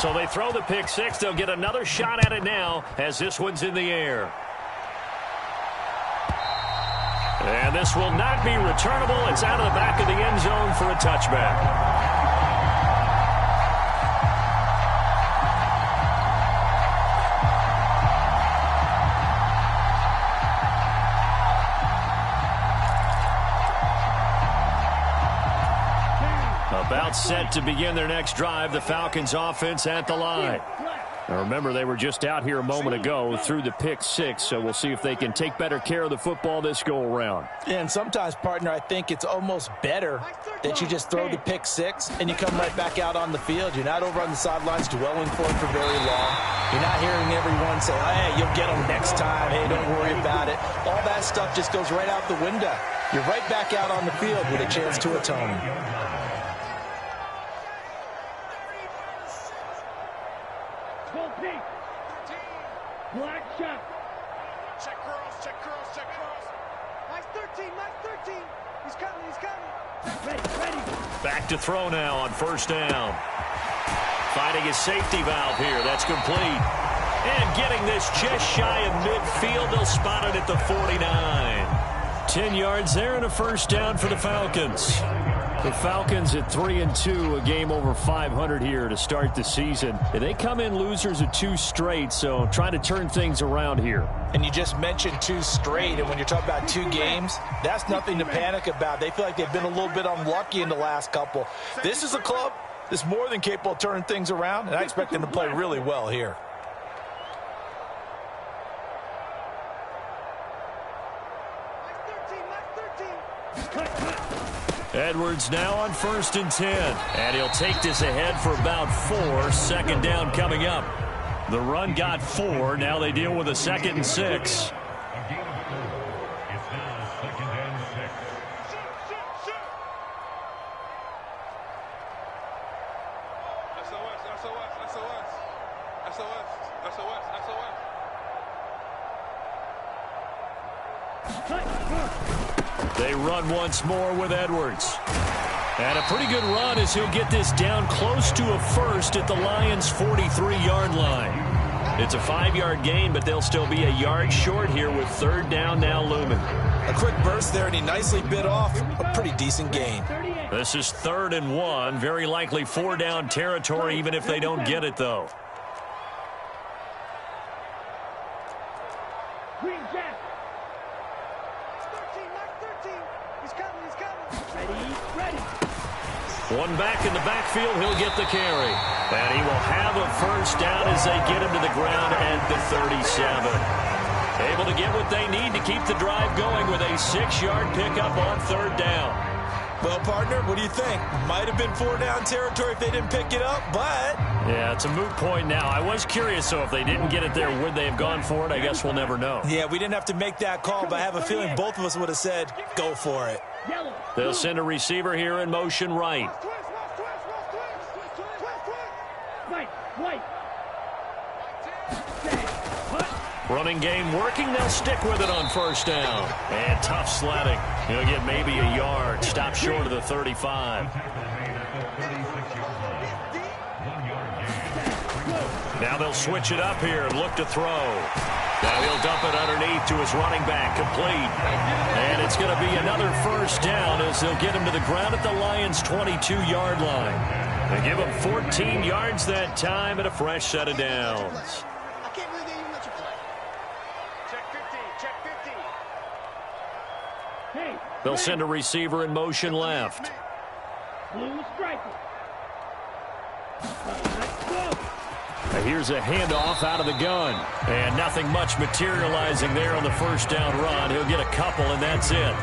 So they throw the pick six. They'll get another shot at it now as this one's in the air. And this will not be returnable. It's out of the back of the end zone for a touchback. About set to begin their next drive, the Falcons offense at the line. Now remember, they were just out here a moment ago through the pick six, so we'll see if they can take better care of the football this go-around. And sometimes, partner, I think it's almost better that you just throw the pick six and you come right back out on the field. You're not over on the sidelines dwelling for it for very long. You're not hearing everyone say, hey, you'll get them next time. Hey, don't worry about it. All that stuff just goes right out the window. You're right back out on the field with a chance to atone. Black shot. Check curls, check curls, check curls. Nice 13, nice 13. He's coming, he's coming. Ready, ready. Back to throw now on first down. Finding his safety valve here. That's complete. And getting this just shy of midfield. They'll spot it at the 49. 10 yards there and a first down for the Falcons. The Falcons at 3-2, a game over 500 here to start the season. And they come in losers of 2 straight, so trying to turn things around here. And you just mentioned 2 straight, and when you're talking about 2 games, that's nothing to panic about. They feel like they've been a little bit unlucky in the last couple. This is a club that's more than capable of turning things around, and I expect them to play really well here. Edwards now on 1st and 10. And he'll take this ahead for about 4. Second down coming up. The run got 4. Now they deal with a 2nd and 6. They run once more with Edwards. And a pretty good run as he'll get this down close to a first at the Lions' 43-yard line. It's a 5-yard gain, but they'll still be a yard short here with 3rd down now looming. A quick burst there, and he nicely bit off a pretty decent gain. This is 3rd and 1. Very likely 4-down territory, even if they don't get it, though. One back in the backfield, he'll get the carry. And he will have a first down as they get him to the ground at the 37. Able to get what they need to keep the drive going with a 6-yard pickup on 3rd down. Well, partner, what do you think? Might have been 4-down territory if they didn't pick it up, but... Yeah, it's a moot point now. I was curious, so if they didn't get it there, would they have gone for it? I guess we'll never know. Yeah, we didn't have to make that call, but I have a feeling both of us would have said, go for it. They'll send a receiver here in motion right. Running game working. They'll stick with it on 1st down. And tough sledding. He'll get maybe a yard. Stop short of the 35. Now they'll switch it up here and look to throw. Now he'll dump it underneath to his running back, complete. And it's going to be another first down as they'll get him to the ground at the Lions' 22-yard line. They give him 14 yards that time and a fresh set of downs. They'll send a receiver in motion left. Here's a handoff out of the gun. And nothing much materializing there on the first down run. He'll get a couple, and that's it.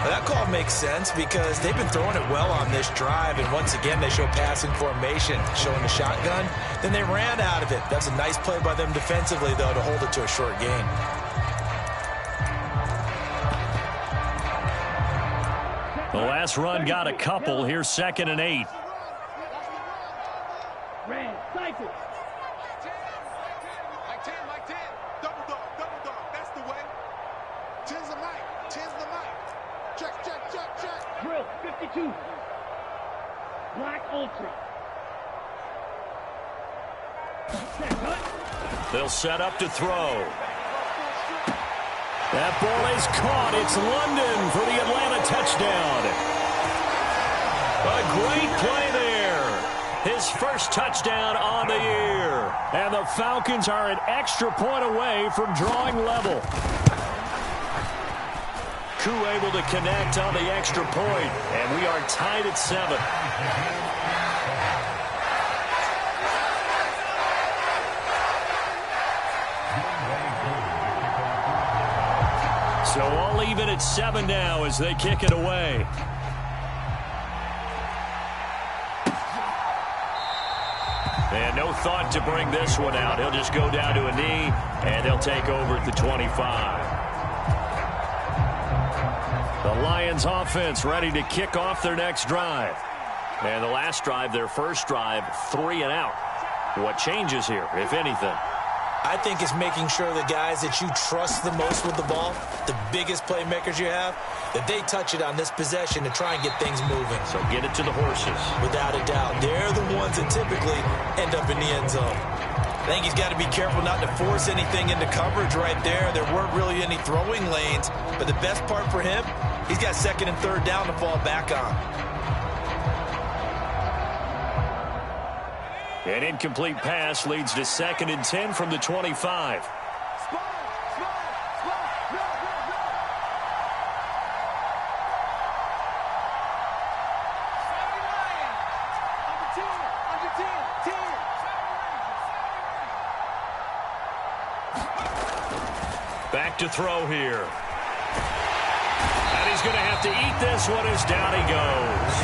That call makes sense because they've been throwing it well on this drive, and once again they show passing formation, showing the shotgun. Then they ran out of it. That's a nice play by them defensively, though, to hold it to a short gain. The last run got a couple. Here's 2nd and 8. Ran, cycle. Mike 10. Double dog. That's the way. 10's the mic. Check. Drill, 52. Black Ultra. They'll set up to throw. That ball is caught. It's London for the Atlanta touchdown. A great play there. His first touchdown on the year. And the Falcons are an extra point away from drawing level. Koo able to connect on the extra point, and we are tied at 7. So all even at 7 now as they kick it away. And no thought to bring this one out. He'll just go down to a knee, and they'll take over at the 25. The Lions offense ready to kick off their next drive. And the last drive, their first drive, 3 and out. What changes here, if anything? I think it's making sure the guys that you trust the most with the ball, the biggest playmakers you have, that they touch it on this possession to try and get things moving. So get it to the horses. Without a doubt. They're the ones that typically end up in the end zone. I think he's got to be careful not to force anything into coverage right there. There weren't really any throwing lanes, but the best part for him, he's got 2nd and 3rd down to fall back on. An incomplete pass leads to 2nd and 10 from the 25. Back to throw here. And he's going to have to eat this one as down he goes.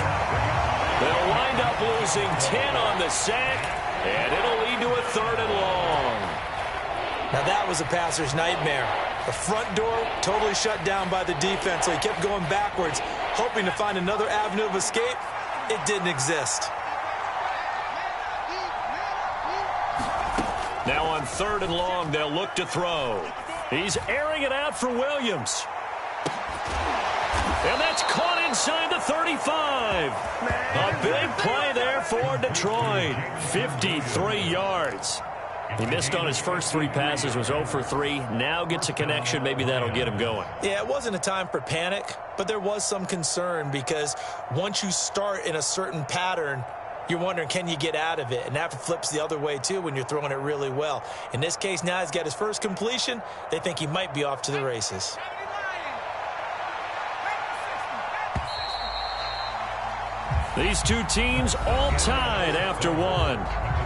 They'll wind up losing 10 on the sack, and it'll lead to a 3rd and long. Now that was a passer's nightmare. The front door totally shut down by the defense, so he kept going backwards, hoping to find another avenue of escape. It didn't exist. Now on 3rd and long, they'll look to throw. He's airing it out for Williams. And that's caught inside the 35. A big play there for Detroit. 53 yards. He missed on his first 3 passes, was 0 for 3. Now gets a connection. Maybe that'll get him going. Yeah, it wasn't a time for panic, but there was some concern because once you start in a certain pattern, you're wondering, can you get out of it? And that flips the other way, too, when you're throwing it really well. In this case, now he's got his first completion. They think he might be off to the races. These two teams all tied after 1.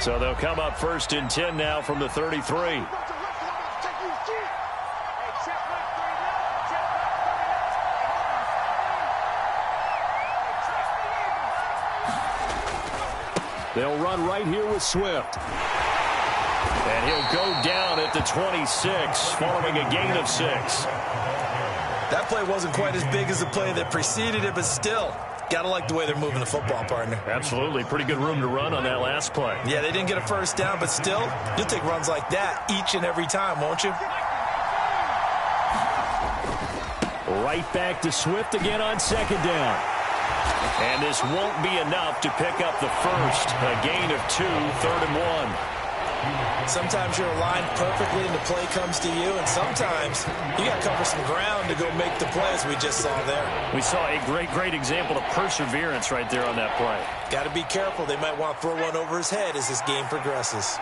So they'll come up 1st and 10 now from the 33. They'll run right here with Swift. And he'll go down at the 26, following a gain of 6. That play wasn't quite as big as the play that preceded it, but still, gotta like the way they're moving the football, partner. Absolutely. Pretty good room to run on that last play. Yeah, they didn't get a first down, but still, you'll take runs like that each and every time, won't you? Right back to Swift again on 2nd down. And this won't be enough to pick up the first. A gain of 2, 3rd and 1. Sometimes you're aligned perfectly and the play comes to you, and sometimes you got to cover some ground to go make the play, as we just saw there. We saw a great example of perseverance right there on that play. Got to be careful. They might want to throw one over his head as this game progresses.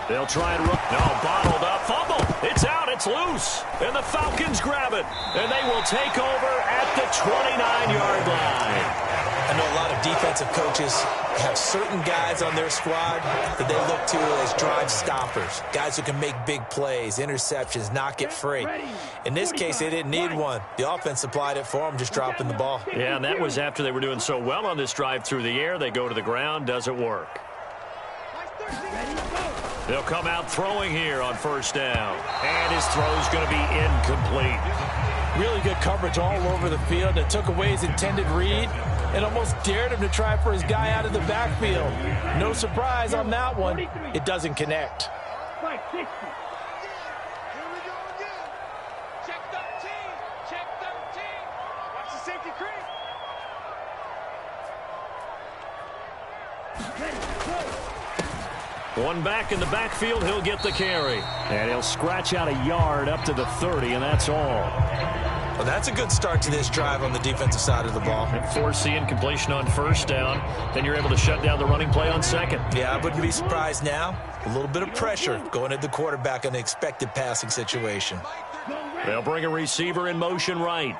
They'll try and run. No, bottled up. Fumble. It's out. It's loose. And the Falcons grab it. And they will take over at the 29-yard line. I know a lot of defensive coaches have certain guys on their squad that they look to as drive stoppers. Guys who can make big plays, interceptions, knock it free. In this case, they didn't need one. The offense supplied it for them, just dropping the ball. Yeah, and that was after they were doing so well on this drive through the air. They go to the ground. Doesn't work. Ready, go. They'll come out throwing here on first down. And his throw's going to be incomplete. Really good coverage all over the field that took away his intended read and almost dared him to try for his guy out of the backfield. No surprise on that one. It doesn't connect. Right, 60. Here we go again. Check 13. Check 13. Watch the safety creep. Ready, go. One back in the backfield, he'll get the carry. And he'll scratch out a yard up to the 30, and that's all. Well, that's a good start to this drive on the defensive side of the ball. Forcing incompletion on first down. Then you're able to shut down the running play on second. Yeah, I wouldn't be surprised now. A little bit of pressure going at the quarterback in an expected passing situation. They'll bring a receiver in motion right.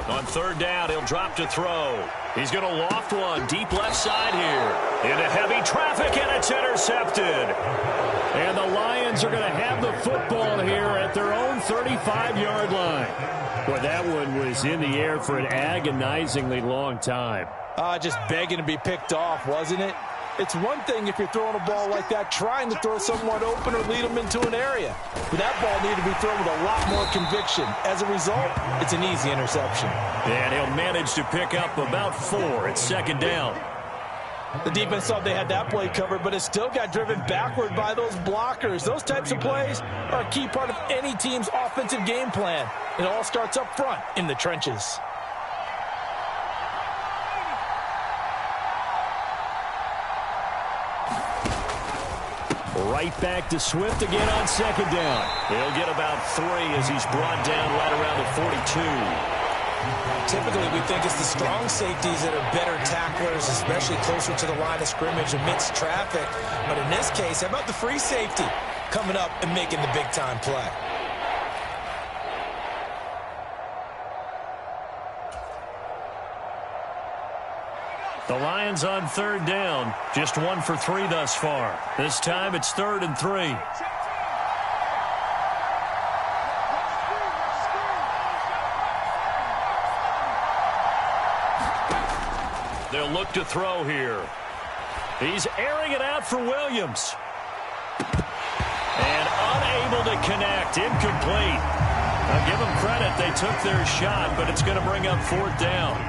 On third down, he'll drop to throw. He's going to loft one deep left side here. Into heavy traffic, and it's intercepted. And the Lions are going to have the football here at their own 35-yard line. Boy, that one was in the air for an agonizingly long time. Just begging to be picked off, wasn't it? It's one thing if you're throwing a ball like that, trying to throw someone open or lead them into an area. But that ball needed to be thrown with a lot more conviction. As a result, it's an easy interception. And he'll manage to pick up about 4 at second down. The defense thought they had that play covered, but it still got driven backward by those blockers. Those types of plays are a key part of any team's offensive game plan. It all starts up front in the trenches. Right back to Swift again on second down. He'll get about 3 as he's brought down right around the 42. Typically, we think it's the strong safeties that are better tacklers, especially closer to the line of scrimmage amidst traffic. But in this case, how about the free safety coming up and making the big-time play? The Lions on third down. Just 1 for 3 thus far. This time it's 3rd and 3. They'll look to throw here. He's airing it out for Williams. And unable to connect. Incomplete. I'll give them credit. They took their shot, but it's going to bring up 4th down.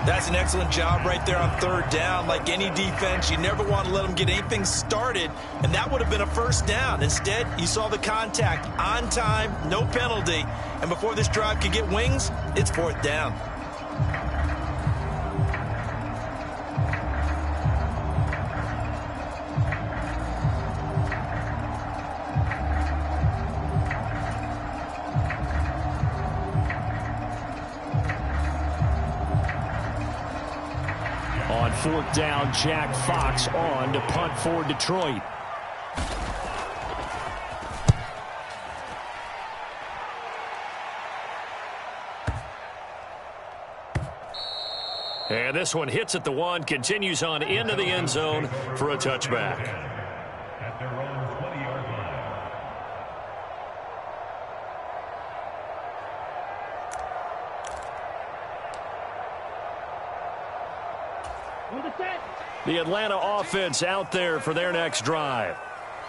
That's an excellent job right there on third down. Like any defense, you never want to let them get anything started, and that would have been a first down. Instead, you saw the contact on time, no penalty, and before this drive could get wings, it's 4th down. On 4th down, Jack Fox on to punt for Detroit. And this one hits at the 1, continues on into the end zone for a touchback. At their own 20-yard line. The Atlanta offense out there for their next drive.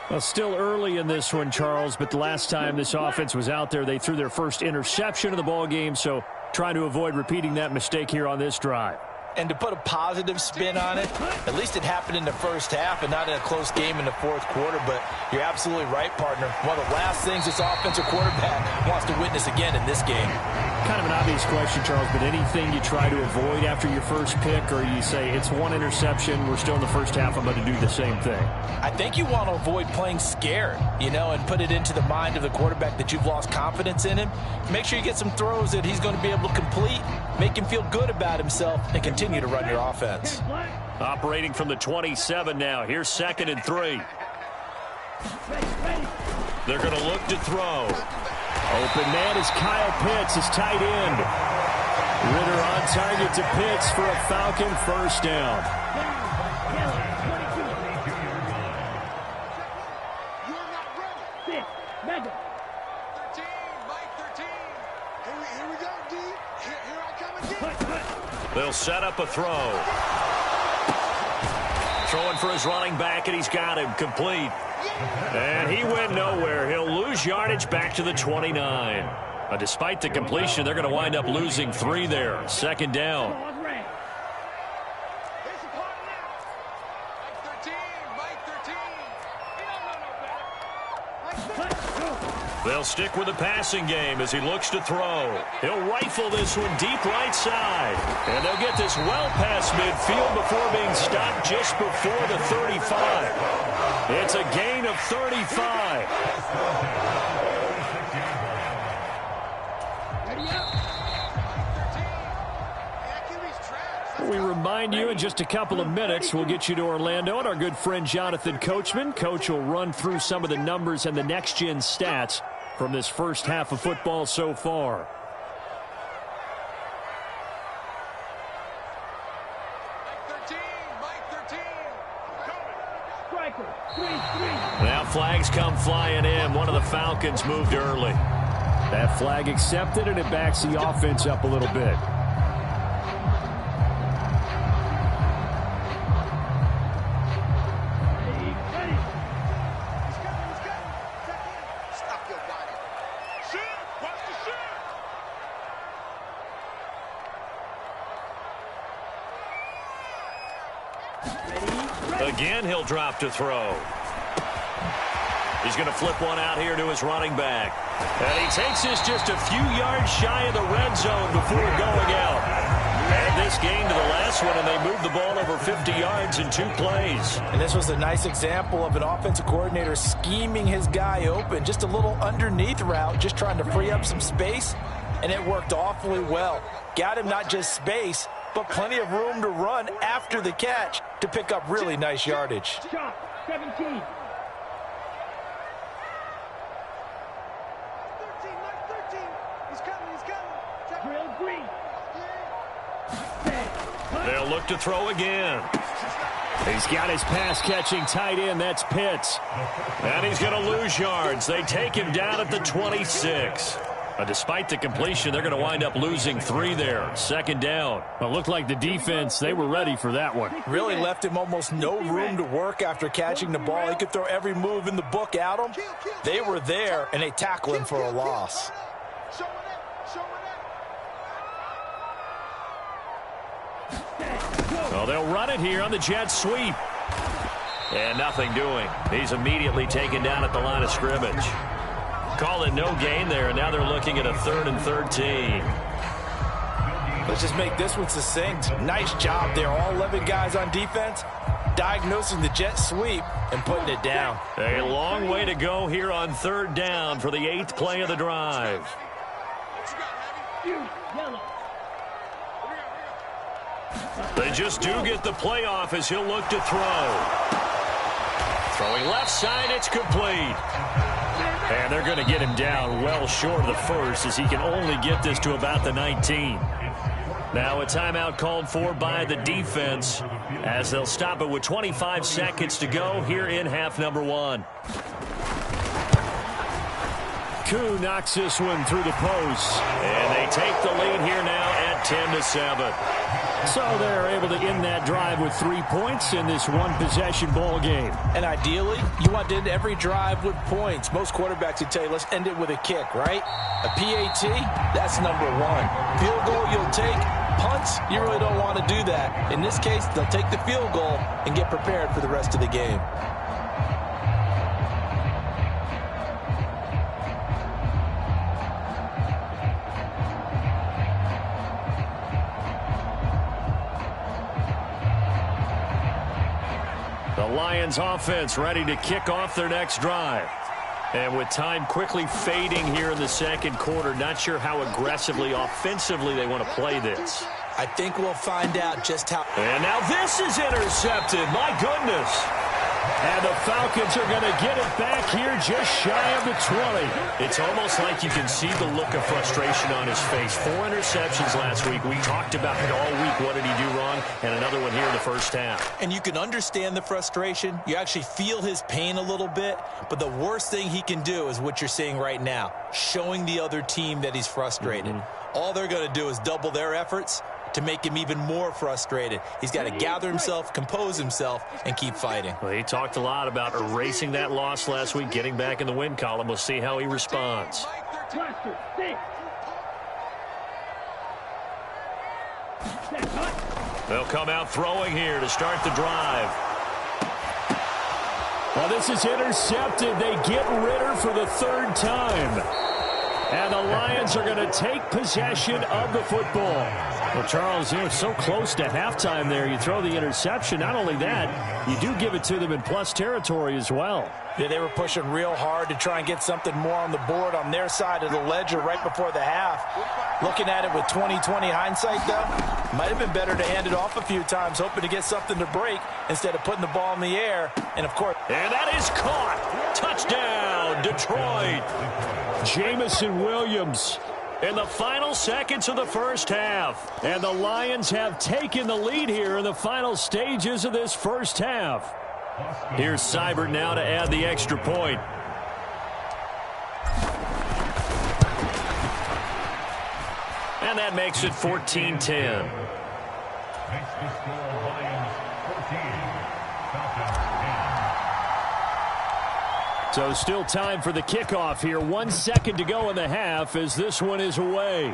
Well, still early in this one, Charles, but the last time this offense was out there, they threw their first interception of the ball game, so trying to avoid repeating that mistake here on this drive. And to put a positive spin on it, at least it happened in the first half and not in a close game in the 4th quarter. But you're absolutely right, partner. One of the last things this offensive quarterback wants to witness again in this game. Kind of an obvious question, Charles, but anything you try to avoid after your first pick, or you say it's 1 interception, we're still in the first half, I'm going to do the same thing? I think you want to avoid playing scared, and put it into the mind of the quarterback that you've lost confidence in him. Make sure you get some throws that he's going to be able to complete, make him feel good about himself, and continue to run your offense. Operating from the 27 now. Here's 2nd and 3. They're going to look to throw. Open man is Kyle Pitts, his tight end. Ritter on target to Pitts for a Falcon first down. You're not ready. 13, Mike 13. Here we go, D. Here I come again. They'll set up a throw. Throwing for his running back, and he's got him complete. And he went nowhere. He'll lose yardage back to the 29. Despite the completion, they're going to wind up losing 3 there. Second down. They'll stick with the passing game as he looks to throw. He'll rifle this one deep right side. And they'll get this well past midfield before being stopped just before the 35. It's a gain of 35. We remind you in just a couple of minutes, we'll get you to Orlando and our good friend Jonathan Coachman. Coach will run through some of the numbers and the next-gen stats from this first half of football so far. Now flags come flying in. One of the Falcons moved early. That flag accepted, and it backs the offense up a little bit. Again, he'll drop to throw. He's going to flip one out here to his running back. And he takes this just a few yards shy of the red zone before going out. And this gain to the last one, and they moved the ball over 50 yards in 2 plays. And this was a nice example of an offensive coordinator scheming his guy open. Just a little underneath route, just trying to free up some space. And it worked awfully well. Got him not just space, but plenty of room to run after the catch to pick up really nice yardage. 17. They'll look to throw again. He's got his pass-catching tight end. That's Pitts. And he's going to lose yards. They take him down at the 26. Despite the completion, they're going to wind up losing 3 there. Second down. Well, it looked like the defense, they were ready for that one. Really left him almost no room to work after catching the ball. He could throw every move in the book at him. They were there, and they tackle him for a loss. Well, they'll run it here on the jet sweep. And nothing doing. He's immediately taken down at the line of scrimmage. Call it no gain there, and now they're looking at a 3rd and 13. Let's just make this one succinct. Nice job there. All 11 guys on defense diagnosing the jet sweep and putting it down. A long way to go here on 3rd down for the 8th play of the drive. They just do get the play off as he'll look to throw. Throwing left side, it's complete. And they're going to get him down well short of the first as he can only get this to about the 19. Now a timeout called for by the defense as they'll stop it with 25 seconds to go here in half number 1. Koo knocks this one through the post. And they take the lead here now at 10-7. So they're able to end that drive with 3 points in this one-possession ball game. And ideally, you want to end every drive with points. Most quarterbacks would tell you, let's end it with a kick, right? A PAT, that's number 1. Field goal, you'll take. Punts, you really don't want to do that. In this case, they'll take the field goal and get prepared for the rest of the game. The Lions offense ready to kick off their next drive. And with time quickly fading here in the second quarter, not sure how aggressively, offensively they want to play this. I think we'll find out just how. And now this is intercepted. My goodness. And the Falcons are going to get it back here just shy of the 20. It's almost like you can see the look of frustration on his face. 4 interceptions last week. We talked about it all week. What did he do wrong? And another one here in the first half. And you can understand the frustration. You actually feel his pain a little bit. But the worst thing he can do is what you're seeing right now, showing the other team that he's frustrated. All they're going to do is double their efforts, to make him even more frustrated. He's got to gather himself, compose himself, and keep fighting. Well, he talked a lot about erasing that loss last week, getting back in the win column. We'll see how he responds. They'll come out throwing here to start the drive. Well, this is intercepted. They get Ritter for the third time. And the Lions are going to take possession of the football. Well, Charles, you know, so close to halftime there. You throw the interception. Not only that, you do give it to them in plus territory as well. Yeah, they were pushing real hard to try and get something more on the board on their side of the ledger right before the half. Looking at it with 20/20 hindsight, though, might have been better to hand it off a few times, hoping to get something to break instead of putting the ball in the air. And, of course, and that is caught. Touchdown, Detroit. Jamison Williams in the final seconds of the first half. And the Lions have taken the lead here in the final stages of this first half. Here's Seibert now to add the extra point. And that makes it 14-10. Makes the score Lions 14, Falcons 10. So still time for the kickoff here. 1 second to go in the half as this one is away.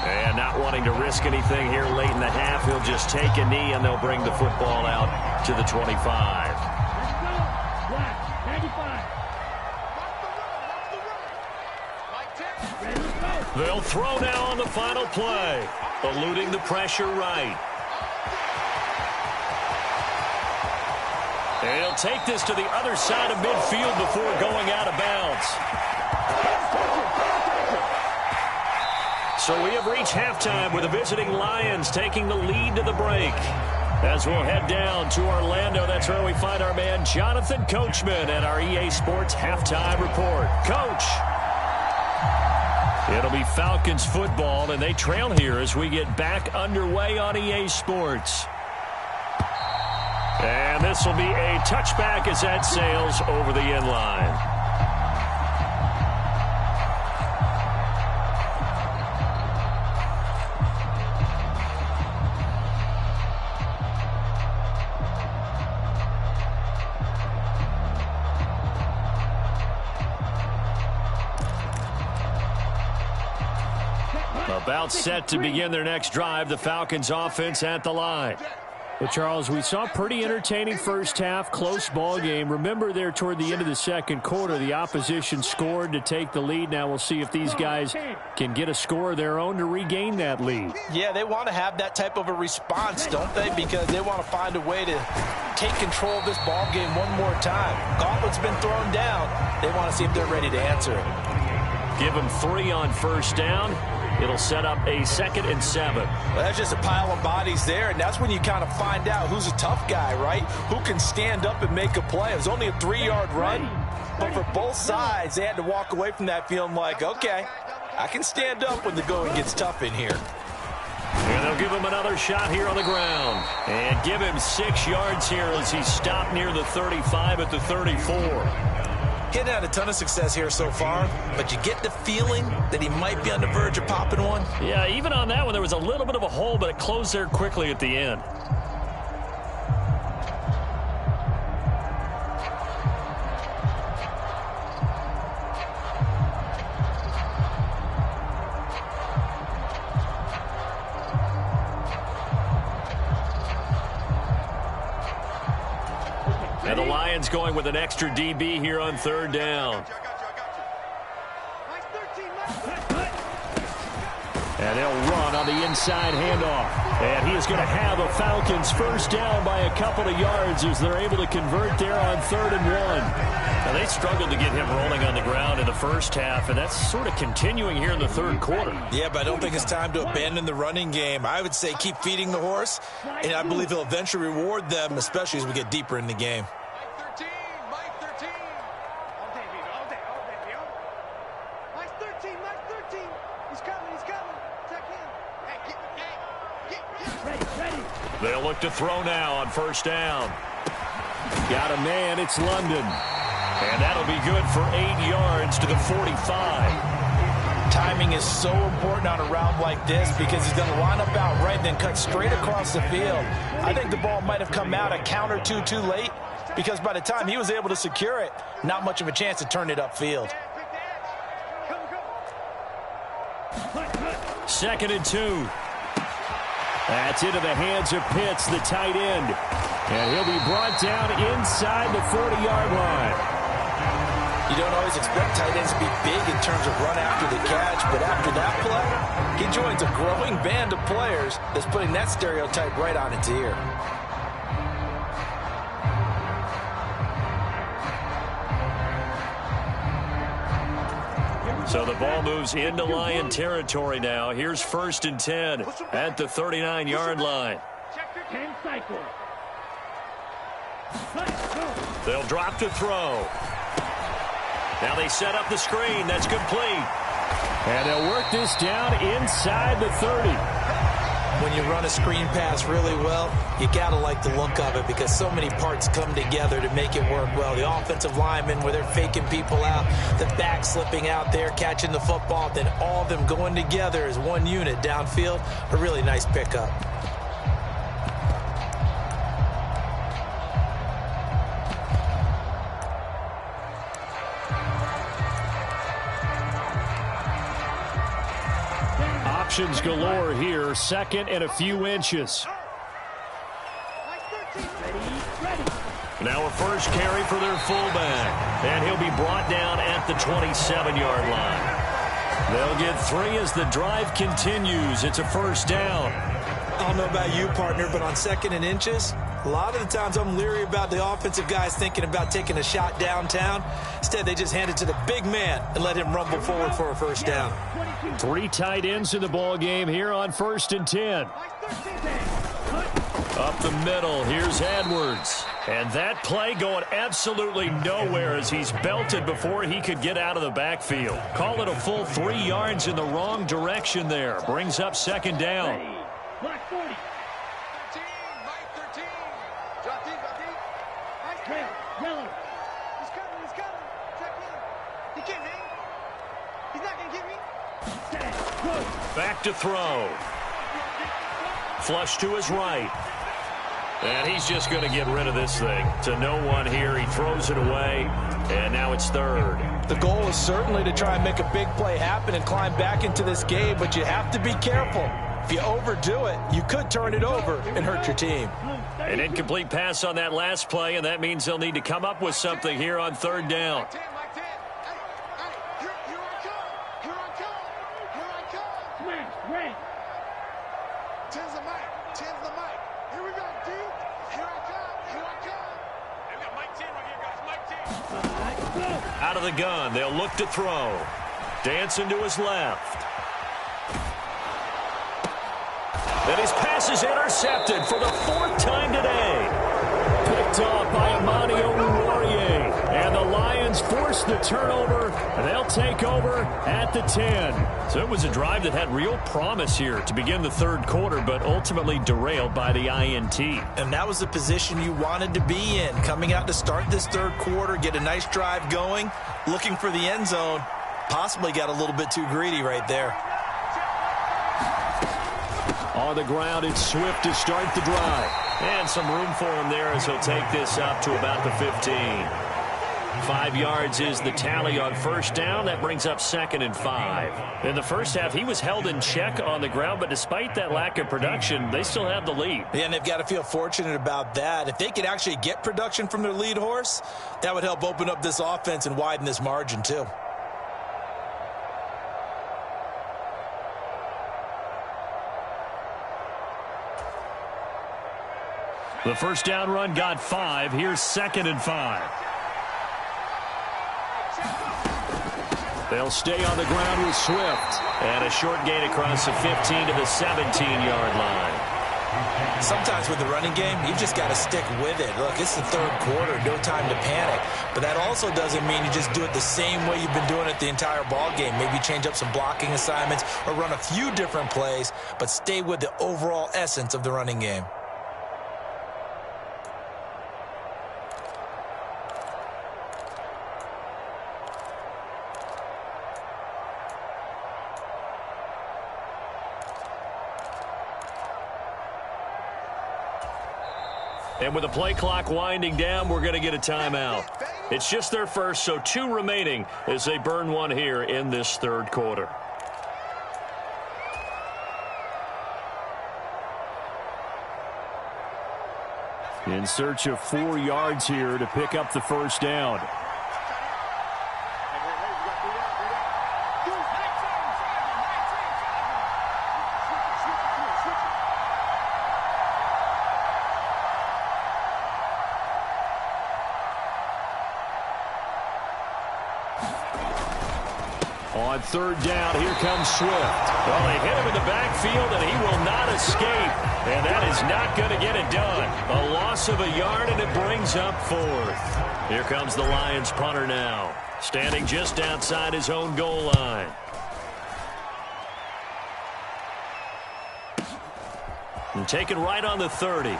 And not wanting to risk anything here late in the half, he'll just take a knee and they'll bring the football out to the 25. They'll throw now on the final play, eluding the pressure right. And he'll take this to the other side of midfield before going out of bounds. So we have reached halftime with the visiting Lions taking the lead to the break. As we'll head down to Orlando, that's where we find our man Jonathan Coachman at our EA Sports Halftime Report. Coach. It'll be Falcons football, and they trail here as we get back underway on EA Sports. And this will be a touchback as that sails over the end line. About set to begin their next drive, the Falcons offense at the line. Well, Charles, we saw a pretty entertaining first half, close ball game. Remember there toward the end of the second quarter, the opposition scored to take the lead. Now we'll see if these guys can get a score of their own to regain that lead. Yeah, they want to have that type of a response, don't they? Because they want to find a way to take control of this ball game one more time. Gauntlet's been thrown down. They want to see if they're ready to answer it. Give them 3 on first down. It'll set up a 2nd and 7. Well, that's just a pile of bodies there, and that's when you kind of find out who's a tough guy, right? Who can stand up and make a play. It was only a 3-yard run, but for both sides, they had to walk away from that feeling like, okay, I can stand up when the going gets tough in here. And they'll give him another shot here on the ground. And give him 6 yards here as he stopped near the 35 at the 34. Getting had a ton of success here so far, but you get the feeling that he might be on the verge of popping one. Yeah, even on that one, there was a little bit of a hole, but it closed there quickly at the end. And the Lions going with an extra DB here on 3rd down. And they'll run on the inside handoff. And he is going to have a Falcons first down by a couple of yards as they're able to convert there on 3rd and 1. Now, they struggled to get him rolling on the ground in the first half, and that's sort of continuing here in the 3rd quarter. Yeah, but I don't think it's time to abandon the running game. I would say keep feeding the horse, and I believe he'll eventually reward them, especially as we get deeper in the game. Mike 13. All day. Mike 13. He's coming. Check him. Ready. They'll look to throw now on first down. Got a man, it's London. And that'll be good for 8 yards to the 45. Timing timing is so important on a route like this because he's going to line up out right and then cut straight across the field. I think the ball might have come out a count or two too late because by the time he was able to secure it, not much of a chance to turn it upfield. 2nd and 2. That's into the hands of Pitts, the tight end. And he'll be brought down inside the 40-yard line. You don't always expect tight ends to be big in terms of run after the catch, but after that play, he joins a growing band of players that's putting that stereotype right on its ear. So the ball moves into Lion territory now. Here's 1st and 10 at the 39-yard line. They'll drop to throw. Now they set up the screen. That's complete. And they'll work this down inside the 30. When you run a screen pass really well, you got to like the look of it because so many parts come together to make it work well. The offensive linemen, where they're faking people out, the back slipping out there, catching the football, then all of them going together as one unit downfield. A really nice pickup. Options galore here. 2nd and a few inches. Now a first carry for their fullback. And he'll be brought down at the 27-yard line. They'll get 3 as the drive continues. It's a 1st down. I don't know about you, partner, but on 2nd and inches, a lot of the times I'm leery about the offensive guys thinking about taking a shot downtown. Instead, they just hand it to the big man and let him rumble forward for a 1st down. 3 tight ends in the ball game here on 1st and 10. Up the middle, here's Edwards. And that play going absolutely nowhere as he's belted before he could get out of the backfield. Call it a full 3 yards in the wrong direction there. Brings up 2nd down. Black 40. 13, Mike 13. Drop deep, drop deep. Mike, yellow. He's coming. Check in. He can't hang. He's not going to get me. Back to throw. Flush to his right. And he's just going to get rid of this thing. To no one here. He throws it away. And now it's 3rd. The goal is certainly to try and make a big play happen and climb back into this game, but you have to be careful. If you overdo it, you could turn it over and hurt your team. An incomplete pass on that last play, and that means they'll need to come up with something here on 3rd down. Out of the gun, they'll look to throw. Dancing to his left. And his pass is intercepted for the 4th time today. Picked off by Amani Oruwariye. And the Lions force the turnover, and they'll take over at the 10. So it was a drive that had real promise here to begin the 3rd quarter, but ultimately derailed by the INT. And that was the position you wanted to be in. Coming out to start this 3rd quarter, get a nice drive going, looking for the end zone. Possibly got a little bit too greedy right there. On the ground, it's Swift to start the drive. And some room for him there as he'll take this up to about the 15. 5 yards is the tally on 1st down. That brings up 2nd and 5. In the first half, he was held in check on the ground, but despite that lack of production, they still have the lead. Yeah, and they've got to feel fortunate about that. If they could actually get production from their lead horse, that would help open up this offense and widen this margin too. The 1st down run got 5. Here's 2nd and 5. They'll stay on the ground with Swift. And a short gain across the 15 to the 17-yard line. Sometimes with the running game, you've just got to stick with it. Look, it's the 3rd quarter, no time to panic. But that also doesn't mean you just do it the same way you've been doing it the entire ball game. Maybe change up some blocking assignments or run a few different plays, but stay with the overall essence of the running game. And with the play clock winding down, we're going to get a timeout. It's just their first, so 2 remaining as they burn one here in this third quarter. In search of 4 yards here to pick up the first down. On third down, here comes Swift. Well, they hit him in the backfield, and he will not escape. And that is not going to get it done. A loss of a yard, and it brings up 4th. Here comes the Lions punter now, standing just outside his own goal line. And taken right on the 30.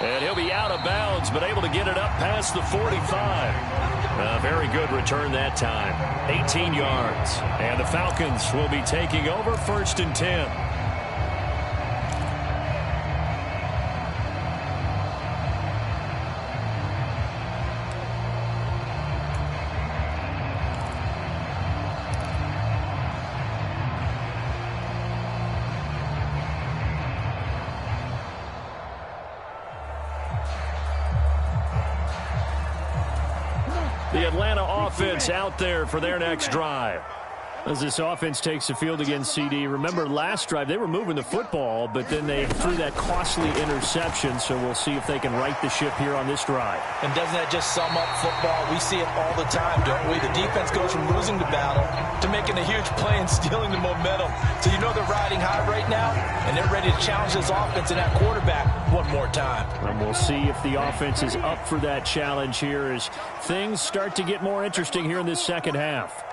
And he'll be out of bounds, but able to get it up past the 45. A very good return that time. 18 yards. And the Falcons will be taking over 1st and 10. The Atlanta offense out there for their next drive. As this offense takes the field against CD, remember last drive they were moving the football, but then they threw that costly interception, so we'll see if they can right the ship here on this drive. And doesn't that just sum up football? We see it all the time, don't we? The defense goes from losing the battle to making a huge play and stealing the momentum. So you know they're riding high right now, and they're ready to challenge this offense and that quarterback one more time. And we'll see if the offense is up for that challenge here as things start to get more interesting here in this second half.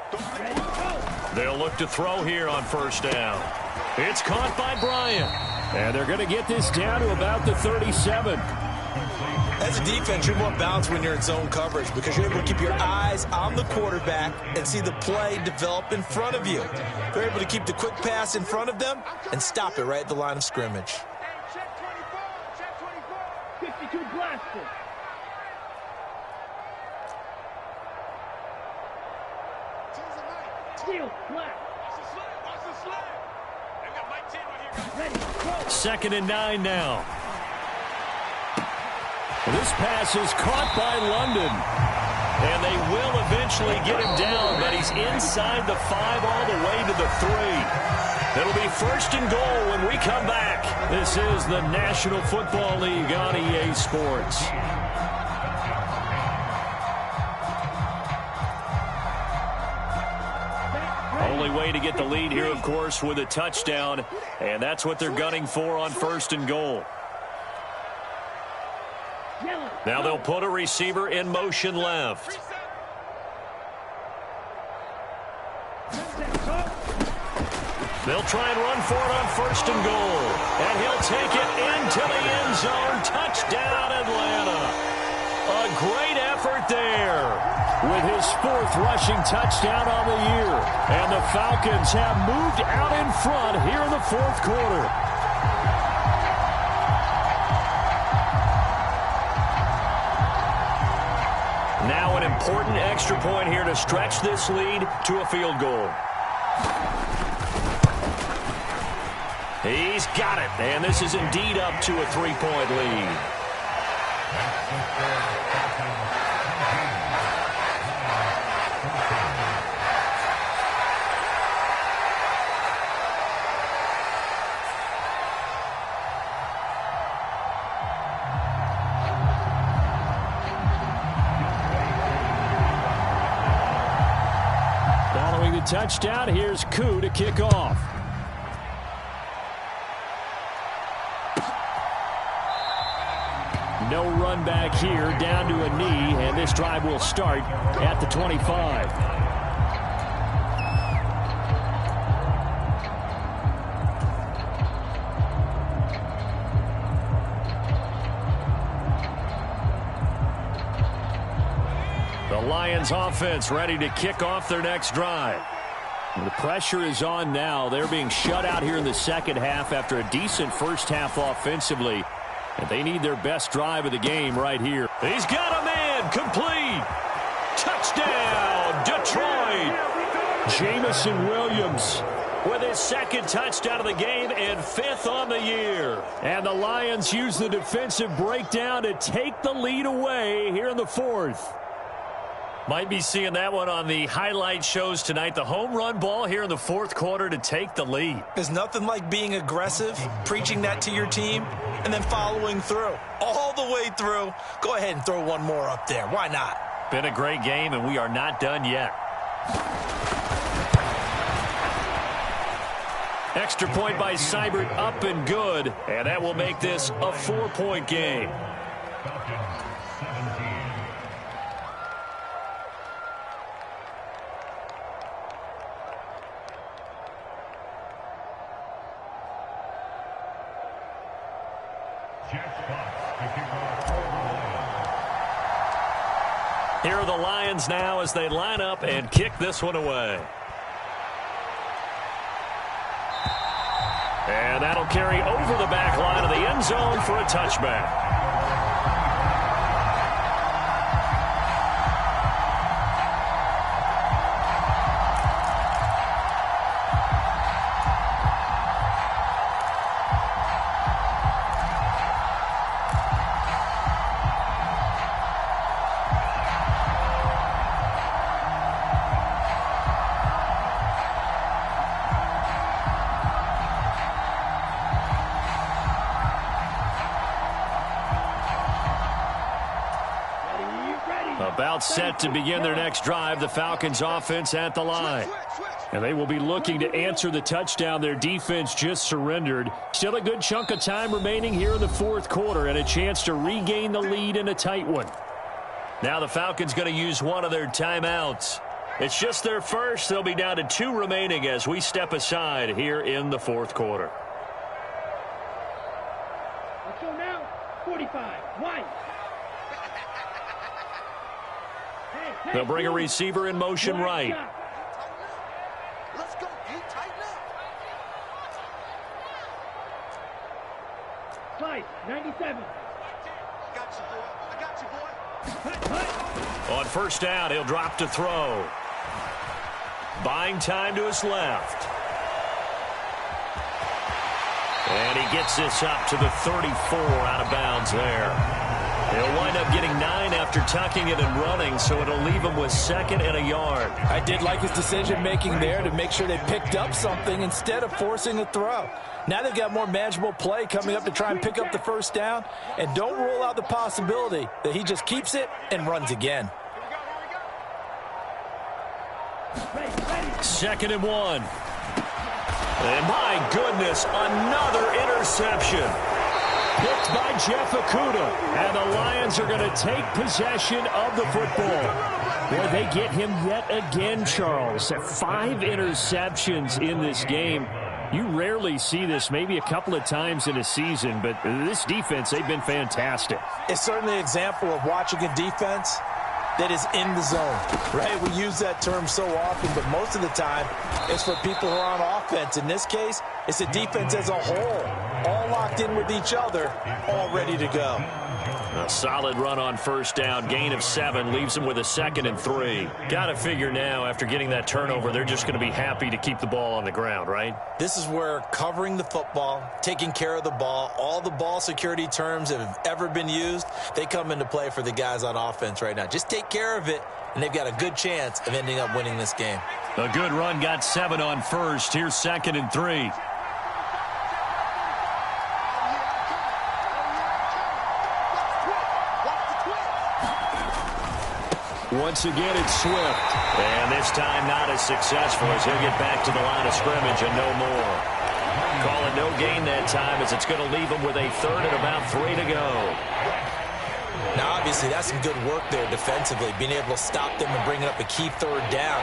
They'll look to throw here on first down. It's caught by Bryant. And they're going to get this down to about the 37. As a defense, you're more balanced when you're in zone coverage because you're able to keep your eyes on the quarterback and see the play develop in front of you. They're able to keep the quick pass in front of them and stop it right at the line of scrimmage. Check 24. 52 blaster. Steal, black. Watch the slide. They got Mike 10 right here. Ready, 2nd and 9 now. This pass is caught by London. And they will eventually get him down, but he's inside the 5 all the way to the 3. It'll be 1st and goal when we come back. This is the National Football League on EA Sports. Only way to get the lead here, of course, with a touchdown. And that's what they're gunning for on 1st and goal. Now they'll put a receiver in motion left. They'll try and run for it on 1st and goal. And he'll take it into the end zone. Touchdown, Atlanta. A great effort there with his 4th rushing touchdown on the year. And the Falcons have moved out in front here in the 4th quarter. Now an important extra point here to stretch this lead to a field goal. He's got it, and this is indeed up to a 3-point lead. Following the touchdown, here's Koo to kick off. No run back here, down to a knee, and this drive will start at the 25. The Lions offense ready to kick off their next drive. The pressure is on now. They're being shut out here in the second half after a decent first half offensively. And they need their best drive of the game right here. He's got a man. Complete. Touchdown, Detroit. Jamison Williams with his second touchdown of the game and 5th on the year. And the Lions use the defensive breakdown to take the lead away here in the 4th. Might be seeing that one on the highlight shows tonight. The home run ball here in the 4th quarter to take the lead. There's nothing like being aggressive, preaching that to your team, and then following through. All the way through. Go ahead and throw one more up there. Why not? Been a great game, and we are not done yet. Extra point by Seibert, up and good. And that will make this a 4-point game. Falcons 17. Here are the Lions now as they line up and kick this one away. And that'll carry over the back line of the end zone for a touchback. About set to begin their next drive, the Falcons offense at the line. And they will be looking to answer the touchdown their defense just surrendered. Still a good chunk of time remaining here in the 4th quarter and a chance to regain the lead in a tight one. Now the Falcons going to use one of their timeouts. It's just their first. They'll be down to 2 remaining as we step aside here in the 4th quarter. Let's go now. 45. White. They'll bring a receiver in motion right. Let's go, Pete. Tighten up. Slice, 97. I got you, boy. I got you, boy. On first down, he'll drop to throw. Buying time to his left. And he gets this up to the 34 out of bounds there. He'll wind up getting 9 after tucking it and running, so it'll leave him with 2nd and a yard. I did like his decision-making there to make sure they picked up something instead of forcing a throw. Now they've got more manageable play coming up to try and pick up the first down, and don't rule out the possibility that he just keeps it and runs again. 2nd and 1. And my goodness, another interception. Picked by Jeff Okudah. And the Lions are going to take possession of the football. Boy, they get him yet again, Charles. 5 interceptions in this game. You rarely see this, maybe a couple of times in a season, but this defense, they've been fantastic. It's certainly an example of watching a defense that is in the zone, right? We use that term so often, but most of the time, it's for people who are on offense. In this case, it's a defense as a whole, all locked in with each other, all ready to go. A solid run on first down, gain of 7, leaves them with a 2nd and 3. Got to figure now, after getting that turnover, they're just going to be happy to keep the ball on the ground, right? This is where covering the football, taking care of the ball, all the ball security terms that have ever been used, they come into play for the guys on offense right now. Just take care of it, and they've got a good chance of ending up winning this game. A good run, got 7 on first. Here's 2nd and 3. Once again, it's Swift. And this time not as successful as he'll get back to the line of scrimmage and no more. Call it no gain that time as it's going to leave him with a 3rd and about 3 to go. Now, obviously, that's some good work there defensively, being able to stop them and bringing up a key 3rd down.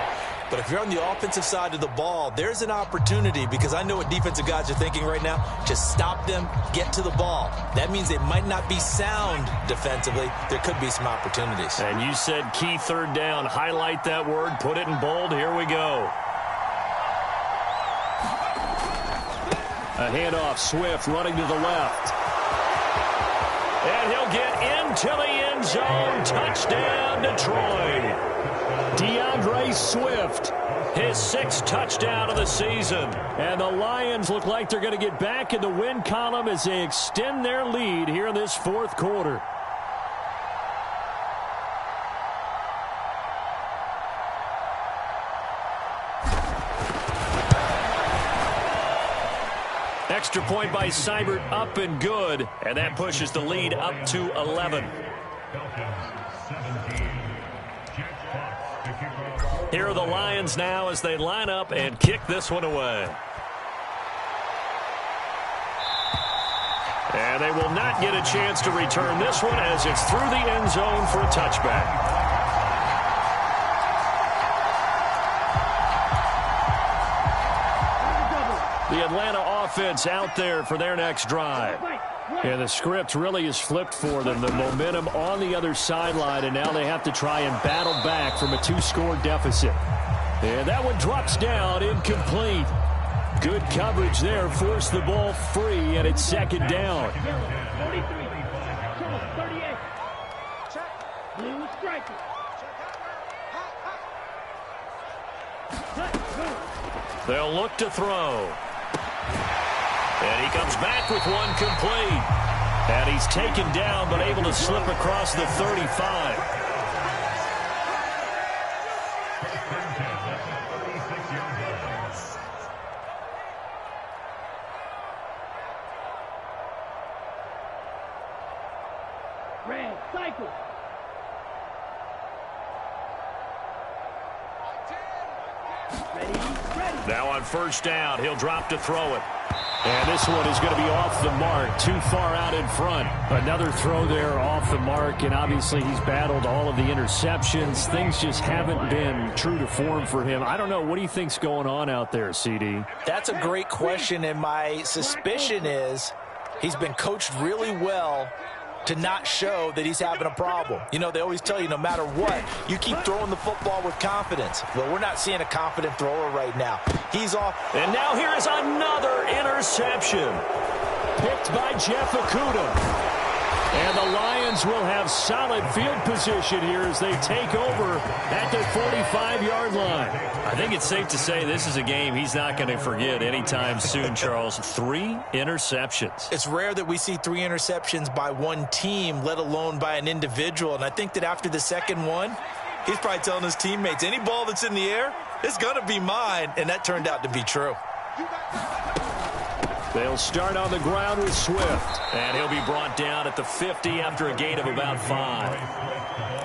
But if you're on the offensive side of the ball, there's an opportunity, because I know what defensive guys are thinking right now. Just stop them, get to the ball. That means they might not be sound defensively. There could be some opportunities. And you said key 3rd down. Highlight that word. Put it in bold. Here we go. A handoff, Swift running to the left. And he'll get into the end zone. Touchdown, Detroit. DeAndre Swift. His 6th touchdown of the season. And the Lions look like they're going to get back in the win column as they extend their lead here in this 4th quarter. Extra point by Seibert, up and good. And that pushes the lead up to 11. Here are the Lions now as they line up and kick this one away. And they will not get a chance to return this one as it's through the end zone for a touchback. The Atlanta offense out there for their next drive. Yeah, the script really is flipped for them. The momentum on the other sideline, and now they have to try and battle back from a 2-score deficit. And that one drops down, incomplete. Good coverage there, forced the ball free, and it's 2nd down. They'll look to throw. And he comes back with one complete. And he's taken down but able to slip across the 35. Red, cycle. Now on 1st down, he'll drop to throw it. And this one is going to be off the mark, too far out in front. Another throw there off the mark, and obviously he's battled all of the interceptions. Things just haven't been true to form for him. I don't know. What do you think's going on out there, CD? That's a great question, and my suspicion is he's been coached really well to not show that he's having a problem. You know, they always tell you no matter what, you keep throwing the football with confidence. Well, we're not seeing a confident thrower right now. He's off. And now here is another interception. Picked by Jeff Okudah. And the Lions will have solid field position here as they take over at the 45-yard line. I think it's safe to say this is a game he's not going to forget anytime soon, Charles. 3 interceptions. It's rare that we see 3 interceptions by one team, let alone by an individual. And I think that after the second one, he's probably telling his teammates, any ball that's in the air, it's going to be mine. And that turned out to be true. They'll start on the ground with Swift. And he'll be brought down at the 50 after a gain of about 5.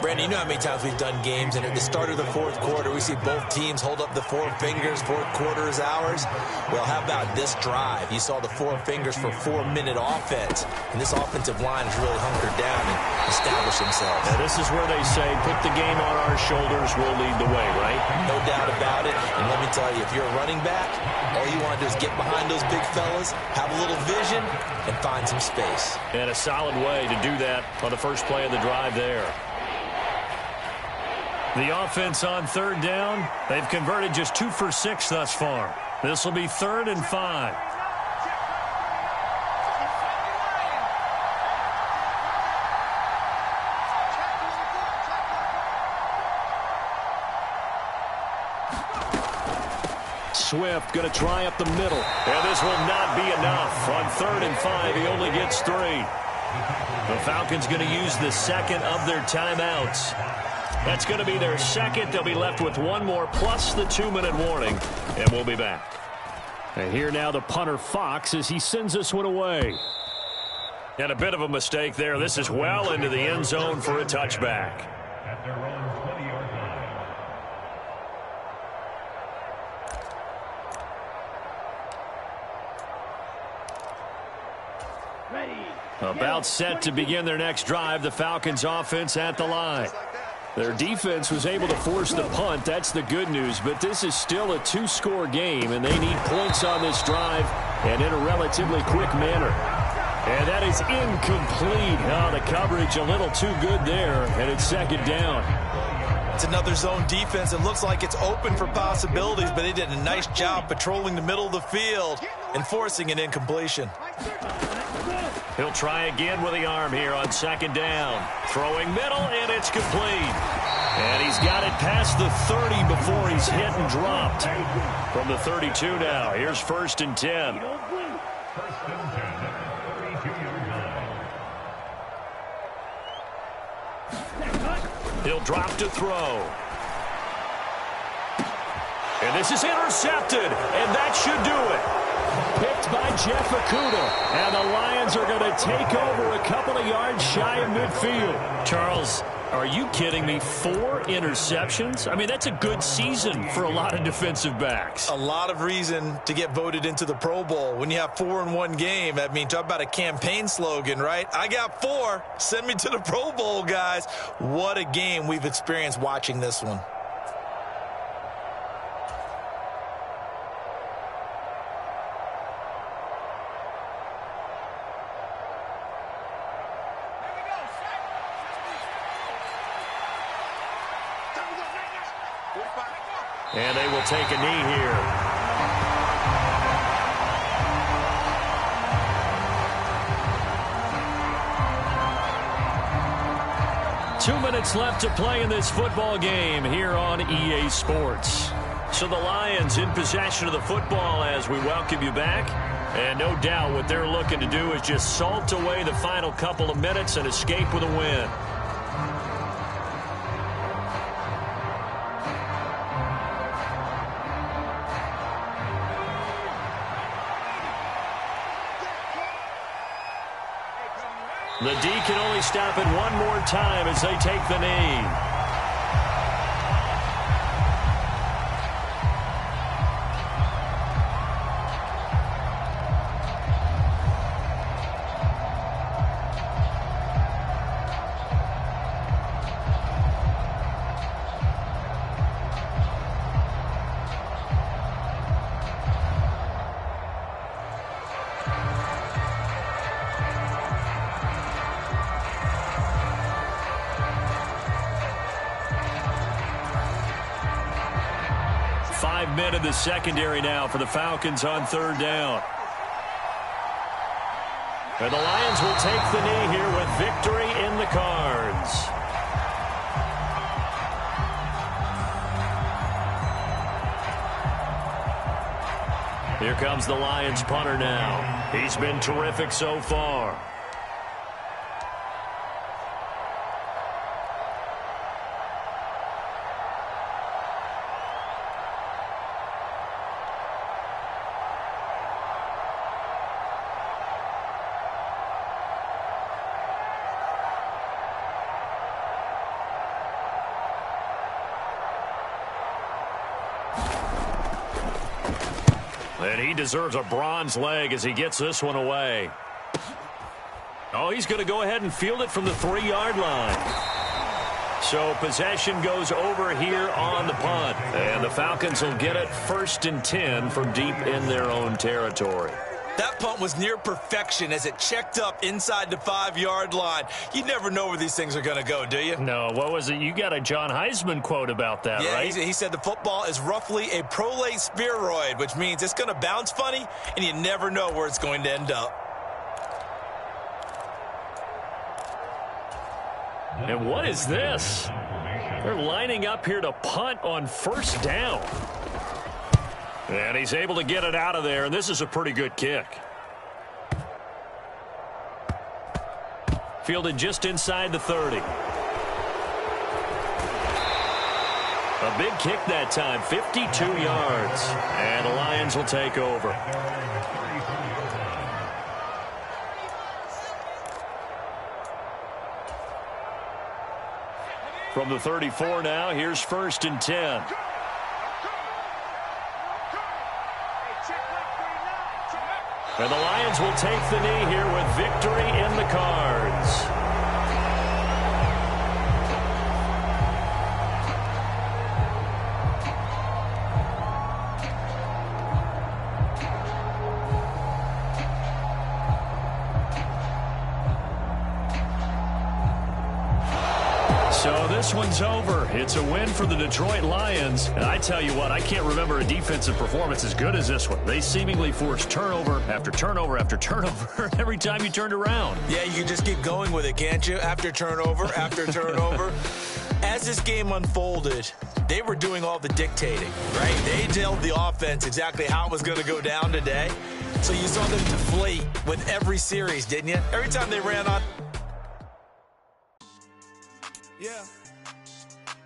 Brandon, you know how many times we've done games, and at the start of the 4th quarter, we see both teams hold up the 4 fingers, 4th quarter is ours. Well, how about this drive? You saw the 4 fingers for 4-minute offense, and this offensive line has really hunkered down and established themselves. Now, this is where they say, put the game on our shoulders, we'll lead the way, right? No doubt about it, and let me tell you, if you're a running back, all you want to do is get behind those big fellas, have a little vision, and find some space. And a solid way to do that on the first play of the drive there. The offense on 3rd down, they've converted just 2 for 6 thus far. This will be 3rd and 5. Swift going to try up the middle. And this will not be enough. On 3rd and 5, he only gets 3. The Falcons going to use the second of their timeouts. That's going to be their second. They'll be left with 1 more plus the 2-minute warning. And we'll be back. And here now the punter Fox as he sends this one away. And a bit of a mistake there. This is well into the end zone for a touchback. At their own 20-yard line. About set to begin their next drive. The Falcons offense at the line. Their defense was able to force the punt. That's the good news. But this is still a 2-score game, and they need points on this drive and in a relatively quick manner. And that is incomplete. Oh, the coverage a little too good there, and it's 2nd down. It's another zone defense. It looks like it's open for possibilities, but they did a nice job patrolling the middle of the field and forcing an incompletion. He'll try again with the arm here on second down. Throwing middle, and it's complete. And he's got it past the 30 before he's hit and dropped. From the 32 now, here's 1st and 10. First and 10 at the 32-yard line. He'll drop to throw. And this is intercepted, and that should do it. Picked by Jeff Okudah, and the Lions are going to take over a couple of yards shy of midfield. Charles, are you kidding me? 4 interceptions? I mean, that's a good season for a lot of defensive backs. A lot of reason to get voted into the Pro Bowl. When you have 4 in one game, I mean, talk about a campaign slogan, right? I got 4. Send me to the Pro Bowl, guys. What a game we've experienced watching this one. And they will take a knee here. Two minutes left to play in this football game here on EA Sports. So the Lions in possession of the football as we welcome you back. And no doubt what they're looking to do is just salt away the final couple of minutes and escape with a win. The D can only stop it one more time as they take the knee. Men in the secondary now for the Falcons on 3rd down. And the Lions will take the knee here with victory in the cards. Here comes the Lions punter now. He's been terrific so far. And he deserves a bronze leg as he gets this one away. Oh, he's going to go ahead and field it from the 3-yard line. So possession goes over here on the punt. And the Falcons will get it 1st and 10 from deep in their own territory. That punt was near perfection as it checked up inside the 5-yard line. You never know where these things are going to go, do you? No, what was it? You got a John Heisman quote about that, yeah, right? He said the football is roughly a prolate spheroid, which means it's going to bounce funny, and you never know where it's going to end up. And what is this? They're lining up here to punt on 1st down. And he's able to get it out of there, and this is a pretty good kick. Fielded just inside the 30. A big kick that time, 52 yards. And the Lions will take over. From the 34 now, here's 1st and 10. And the Lions will take the knee here with victory in the cards. So this this one's over. It's a win for the Detroit Lions. And I tell you what, I can't remember a defensive performance as good as this one. They seemingly forced turnover after turnover after turnover every time you turned around. Yeah, you can just keep going with it, can't you? After turnover, after turnover. As this game unfolded, they were doing all the dictating, right? They told the offense exactly how it was going to go down today. So you saw them deflate with every series, didn't you? Every time they ran on. Yeah.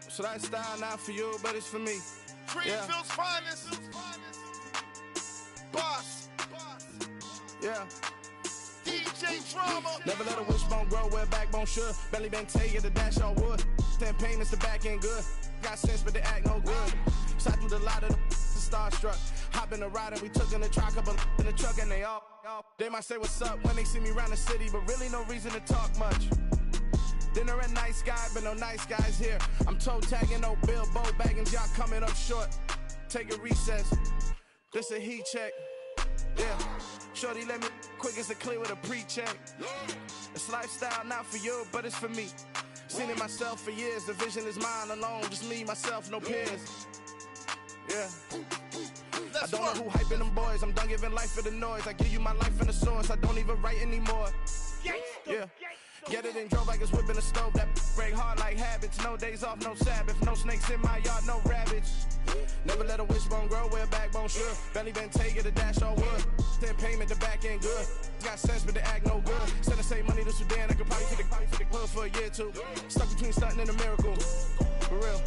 So that style not for you, but it's for me. Greenfield's finest. Boss. Yeah. DJ Drama. Never let a wishbone grow where a backbone should. Belly been tell you the dash all wood. 10 payments, the back end good. Got sense, but they act no good. Shot through the lot of the starstruck. Hop in the ride and we took in the truck, couple in the truck, and they all. They might say what's up when they see me around the city, but really no reason to talk much. Dinner at nice guy, but no nice guys here. I'm toe tagging, no Bilbo bagging, y'all coming up short. Take a recess. This a heat check. Yeah. Shorty let me quick as a clear with a pre-check. This lifestyle not for you, but it's for me. Seen it myself for years. The vision is mine alone. Just me, myself, no peers. Yeah. I don't know who hyping them boys. I'm done giving life for the noise. I give you my life in the source. I don't even write anymore. Yeah. Get it and drove like it's whipping a stove. That break hard like habits. No days off, no Sabbath. No snakes in my yard, no rabbits. Never let a wishbone grow where a backbone should. Belly been take it, the dash all wood. 10 payment, the back end good. Got sense, but they act no good. Send the same money to Sudan. I could probably take the hood for a year or two. Stuck between stunting and a miracle. For real.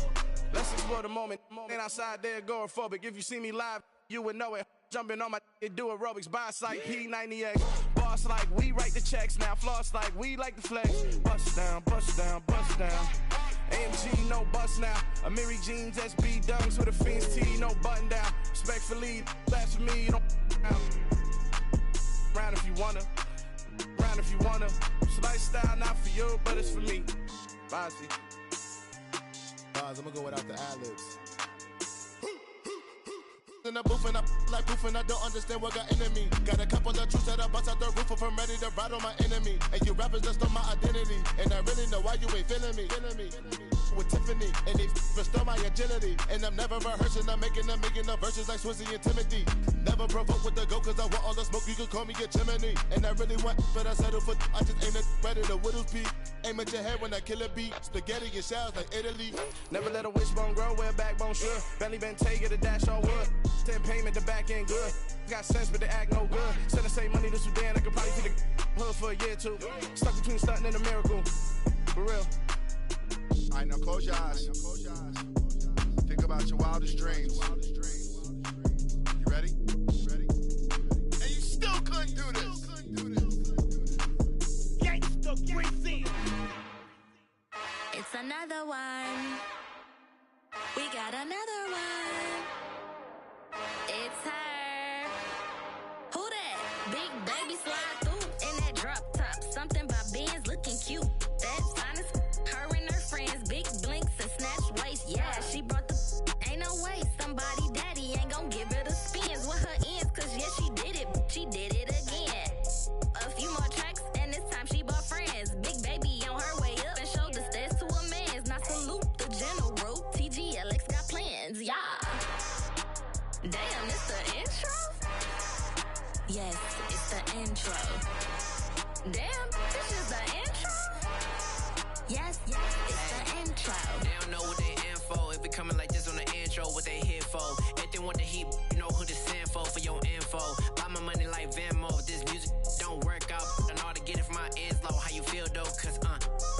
Let's explore the moment. Ain't outside there agoraphobic. If you see me live, you would know it. Jumping on my do aerobics, buy site P90X. Boss like we write the checks now. Floss like we like the flex. Bust down, bust down, bust down. AMG, no bust now. Amiri jeans, SB dunks with a Fiends T, no button down. Respectfully, that's for me, you don't round if you wanna. Round if you wanna. So lifestyle not for you, but it's for me. Bossy. I'm gonna go without the ad-libs. In the booth and I like proof and I don't understand what got into me. Got a couple of truths that I bust out the roof if I'm ready to ride on my enemy. And you rappers just on my identity. And I really know why you ain't feeling me. With Tiffany and they restore my agility. And I'm never rehearsing, I'm making the verses like Swizzy and Timothy. Never provoke with the go cause I want all the smoke, you can call me a chimney. And I really want, but I settle for I just aim it ready to Whittles Peak. Aim at your head when I kill a beat. Spaghetti and shells like Italy. Never let a wishbone grow where a backbone should. Belly been take it, the dash all wood. 10 payment, the back end good. Got sense, but they act no good. Send the same money to Sudan, I could probably take the hood for a year or two. Stuck between stunting and a miracle. For real. Alright, now close your eyes. Think about your wildest dreams. You ready? And you still couldn't do this. It's another one. We got another one. It's her. Who that? Big baby slide through in that drop top. Something about Benz looking cute. That's honest. Her and her friends, big blinks and snatch waist. Yeah, she brought the. Ain't no way somebody daddy ain't gon' give her the spins with her ends. Cause yeah, she did it. She did it again. A few more tracks and this time she bought friends. Big baby on her way up and showed the stairs to a man's. Now salute the general. TGLX got plans. Yeah. Damn, it's the intro? Yes, it's the intro. Damn, this is the intro? Yes, it's the intro. They don't know what they in for. If it coming like this on the intro, what they here for? If they want the heat, you know who to send for your info. Buy my money like Venmo. If this music don't work out, I know how to get it from my ends low. How you feel though? Cause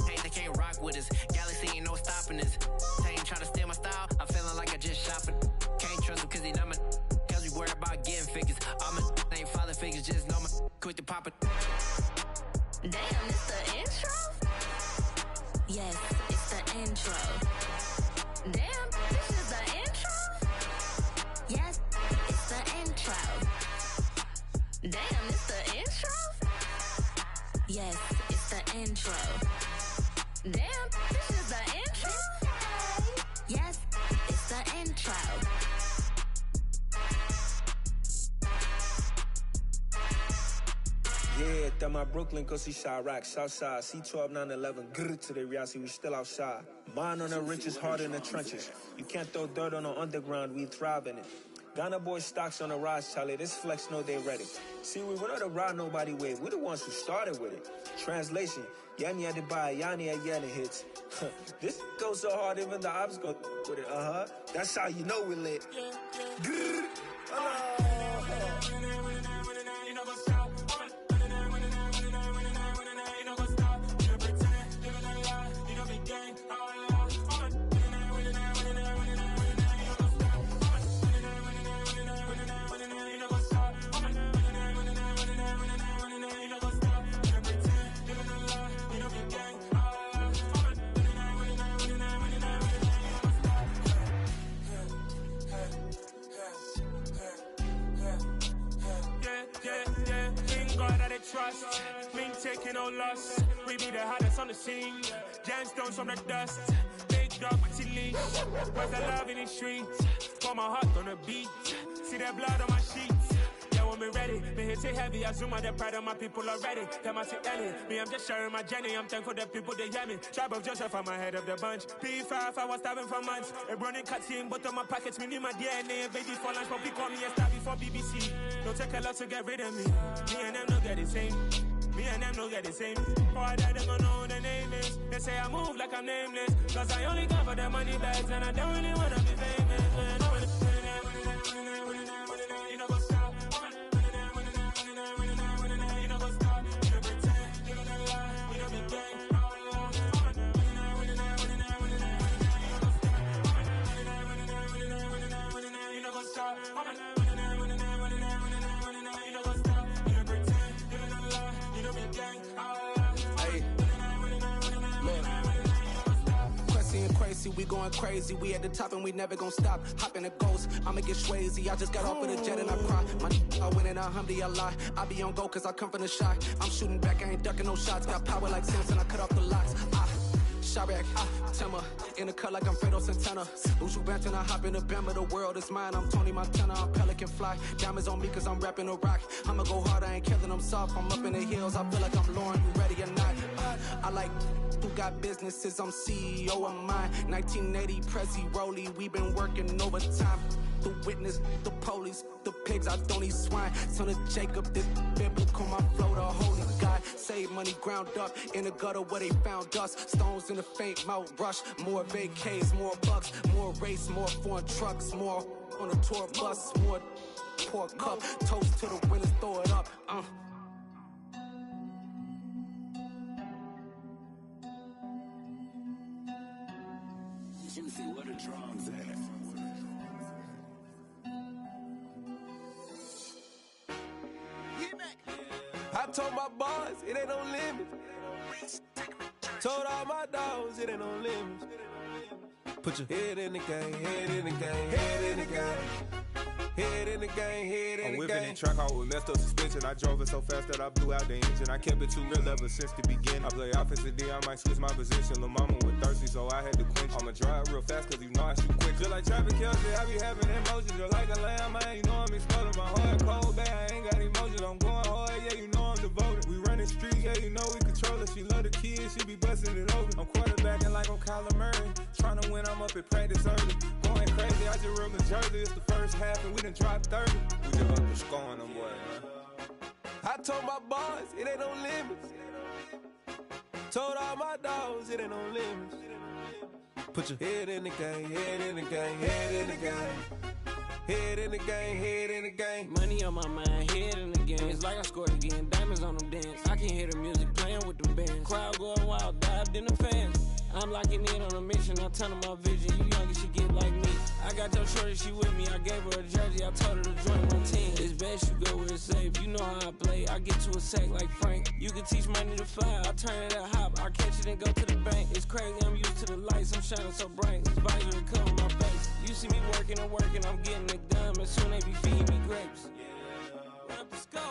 hey, they can't rock with us. Galaxy ain't no stopping us. They ain't try to steal my style. I'm feeling like I just shot for. Can't trust him cause he not my. Cause we worried about getting figures. All my ain't father figures, just know my quick to pop it. Damn, it's the intro? Yes, it's the intro. Damn, this is the intro? Yes, it's the intro. Damn, it's the intro? Yes, it's the intro. Damn, this is the intro? Yes, it's the intro. Yeah, that my Brooklyn, cause he shot rock, Southside, C12, 911, grrr to the reality, we still outside. Mine on the riches, hard in the trenches. You can't throw dirt on the underground, we thrive in it. Ghana boys stocks on the rise, Charlie, this flex know they ready. See, we were not to ride nobody with, we the ones who started with it. Translation, Yanni had to buy, Yanni had Yanni hits. This goes so hard, even the ops go with it, That's how you know we lit. Grrr. Trust, we ain't taking no loss. We be the hottest on the scene. Gemstones from the dust. Big dog with your leash. Where's the love in the streets? Pour my heart on the beat. See that blood on my sheets. Yeah, when we ready, me hit it heavy. I zoom out the pride of my people already. Them I see Ellie. Me, I'm just sharing my journey. I'm thankful that people they hear me. Tribe of Joseph, I'm ahead of the bunch. P5, I was starving for months. A running cutscene, but on my pockets, me need my DNA. Baby for lunch, but we call me a star before BBC. Don't take a lot to get rid of me. Me and them no get the same. Me and them no get the same. For I die, they gon' know who the name is. They say I move like I'm nameless. Cause I only got for the money bags. And I don't really wanna be famous. You know, go stop. You know, go stop. You know, pretend. You know, lie. You know, be gang. You know, go stop. Crazy, we going crazy. We at the top and we never gon' stop. Hop in a ghost, I'ma get swayzy. I just got off of the jet and I cry. I win in a Humvee, I lie. I be on go cause I come from the shot. I'm shooting back, I ain't ducking no shots. Got power like Samson, I cut off the locks. Sharek, Tema, in the cut like I'm Fredo Santana. Uju Banton, I hop in the Bama, the world is mine. I'm Tony Montana, I'm Pelican Fly. Diamonds on me cause I'm rapping a rock. I'ma go hard, I ain't killing them soft. I'm up in the hills, I feel like I'm Lauren, you ready or not? I like who got businesses, I'm CEO of mine. 1980 Prezi Rolly, we been working overtime. The witness, the police, the pigs, I don't eat swine. Son of Jacob, this biblical, my flow, the holy God. Save money ground up in the gutter where they found us. Stones in the faint mouth rush. More vacays, more bucks, more race, more foreign trucks, more on a tour bus, more pour cup. Toast to the winners, throw it up. Juicy, what the drums at? I told my boys, it ain't no limits. Told all my dogs, it ain't no limits. Put your head in the game, head in the game, head in the game. Head in the game, head in the game. I'm whipping in track out with messed up suspension. I drove it so fast that I blew out the engine. I kept it too real ever since the beginning. I play offensive D, I might switch my position. Lil' mama was thirsty, so I had to quench. I'ma drive real fast, cause you know I shoot quick. Just like Travis Kelce, I be having emotions. Just like a lamb, man, you know I'm exploding. My heart cold, bad, I ain't got emotions. I'm going hard, yeah, you know I'm devoted. We running streets, yeah, you know we control it. She love the kids, she be busting it over. I'm quarterbacking like I'm Kyler Murray. Trying to win, I'm up at practice early. Going crazy, I just rubbed the jersey. It's the first half and we done dropped 30. We just up to scoring them, boy, man. I told my boys, it ain't no limits. Told all my dogs, it ain't no limits. Put your head in the game, head in the game, head in the game. Head in the game, head in the game. Money on my mind, head in the game. It's like I scored again, diamonds on them dance. I can hear the music playing with the band. Crowd going wild, dived in the fans. I'm locking in on a mission, I'm turning my vision. You young, you should get like me. I got your shorty, she with me. I gave her a jersey, I told her to join my team. It's best you go where it's safe. You know how I play, I get to a sack like Frank. You can teach money to fly, I turn it at hop. I catch it and go to the bank. It's crazy, I'm used to the lights, I'm shining so bright. This visor cover my face. You see me working and working, I'm getting it done. But soon they be feeding me grapes.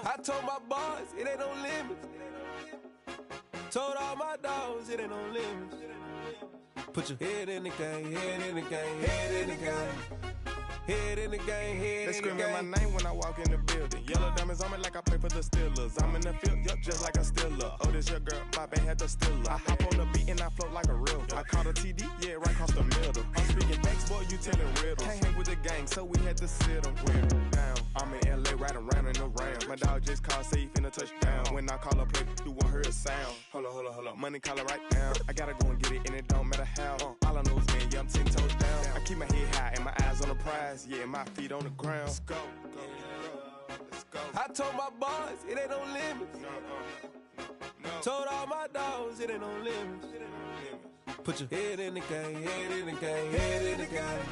I told my boys, it ain't no limits. Told all my dogs, it ain't no limits. Put your head in the game, head in the game, head in the game. Head in the game, head They in the game. screaming my name when I walk in the building. Yellow diamonds on me like I play for the Steelers. I'm in the field, yup, just like a Steeler. Oh, this your girl, my bad, had the Steeler. I hop on the beat and I float like a river. I caught a TD, yeah, right across the middle. I'm speaking facts, boy, you telling riddles. Can't hang with the gang, so we had to sit them down. I'm in LA, riding around in the Rams. My dog just called, say he finna touch down. When I call a play, you won't hear a sound. Hold up, money call it right now. I gotta go and get it, and it don't matter how. All I know is man, yeah, I'm 10 toes down. I keep my head high and my eyes on the prize. Yeah, my feet on the ground. Let's go. I told my boys, it ain't no limits. Told all my dogs, it ain't no limits. Put your head in the game, head in the game, head in the game.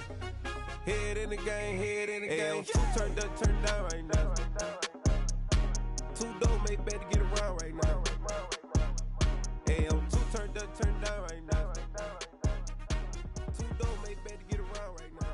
Head in the game, head in the game. Turned up, turned down right now. Two dope make better get around right now. Hey, I'm two turned up, turned down right now. Two dope make better get around right now.